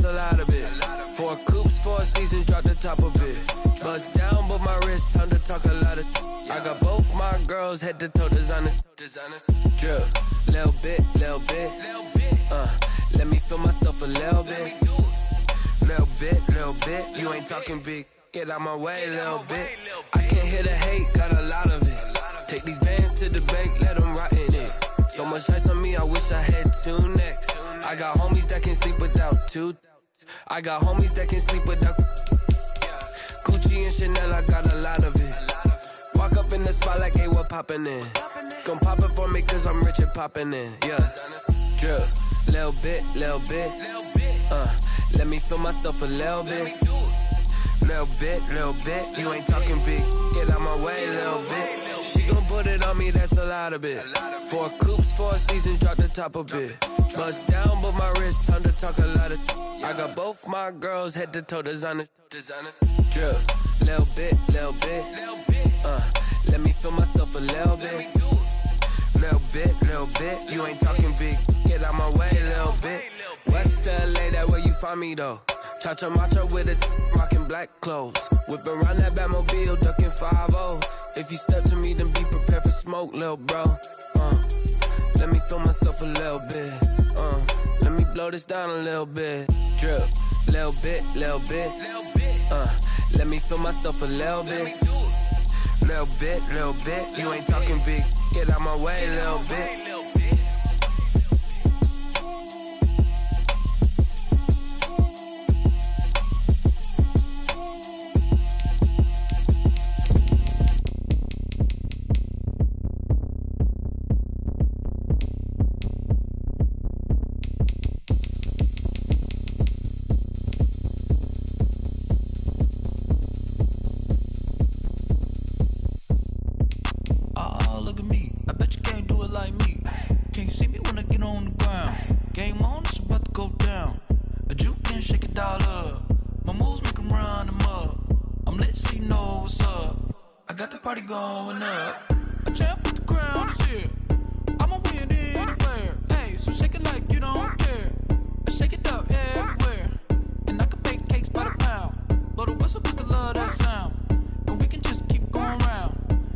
F: a lot of it. 4 coops, 4 seasons, drop the top of it. Bust down, but my wrist, time to talk a lot of. I got both my girls head to toe designer. Drip, little bit. Let me feel myself a little bit. Little bit. You ain't talking big. Get out my way, little bit. I can't hear the hate, got a lot of it. Take these bands to the bank, let them rot in it. So much ice on me, I wish I had 2 necks. I got homies that can sleep without 2. I got homies that can sleep without Gucci and Chanel, I got a lot of it. Walk up in the spot like, hey, what poppin' in? Gon' pop it for me cause I'm rich and poppin' in. Yeah, drip, little bit. Let me feel myself a little bit. Little bit. You ain't talking big. Get out my way, little bit. She gon' put it on me, that's a lot of it. 4 coops, 4 seasons, drop the top of it. Bust down, but my wrist, time to talk a lot of. I got both my girls head to toe designer. Drip, little bit. Let me feel myself a little bit. Little bit. You ain't talking big. Get out my way, little bit. West LA, that where you find me though. Cha-cha matcha with a rockin' black clothes. Whip around that Batmobile, ducking 5-0. If you step to me, then be prepared for smoke, lil' bro. Let me feel myself a little bit. Let me blow this down a little bit. Drip, little bit. Let me feel myself a little bit. Little bit. You ain't talking big. Get out my way, little bit.
J: Going up, a champ with the crown is here. I'ma win anywhere. Hey, so shake it like you don't care. I shake it up everywhere. And I can bake cakes by the pound. Blow the whistle cause I love that sound. And we can just keep going round.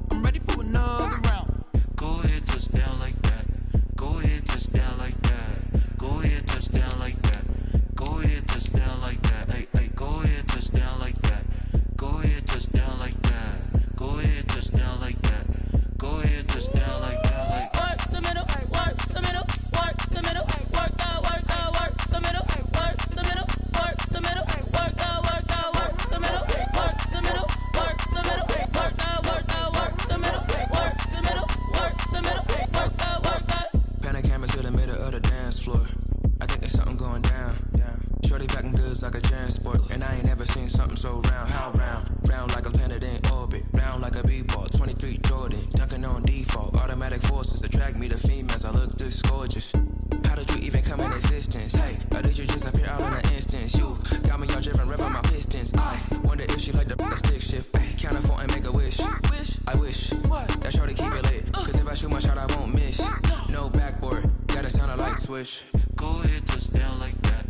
J: I'm ready for another round.
F: Go ahead, touch down like that. Go ahead, touch down like that. Go ahead, touch down like that. Go ahead, touch down like that. Hey, go ahead, touch down like that. Go ahead, touch down like that. Go ahead, touch down like that. Go ahead, touch down like that. Like
L: work the middle, work the middle, work the middle, work the middle, work the middle, work the middle, work the middle, work the middle, work the middle, work the middle, work the middle, work the middle, work the.
M: Panic camera to the middle of the dance floor. I think there's something going down. Shorty packing goods like a transport, and I ain't never seen something so round. How round? Round like a planet in orbit, round like a b-ball. 23 Jordan, dunking on default. Automatic forces attract me to females. I look this gorgeous. How did you even come in existence? Hey, or did you just appear out in an instance? You got me all driven, revving my pistons. I wonder if she like the stick shift. Hey, count a 4 and make a wish. I wish that shorty keep it lit. Cause if I shoot my shot, I won't miss. No backboard, gotta sound a light switch.
F: Go ahead, touch down like that.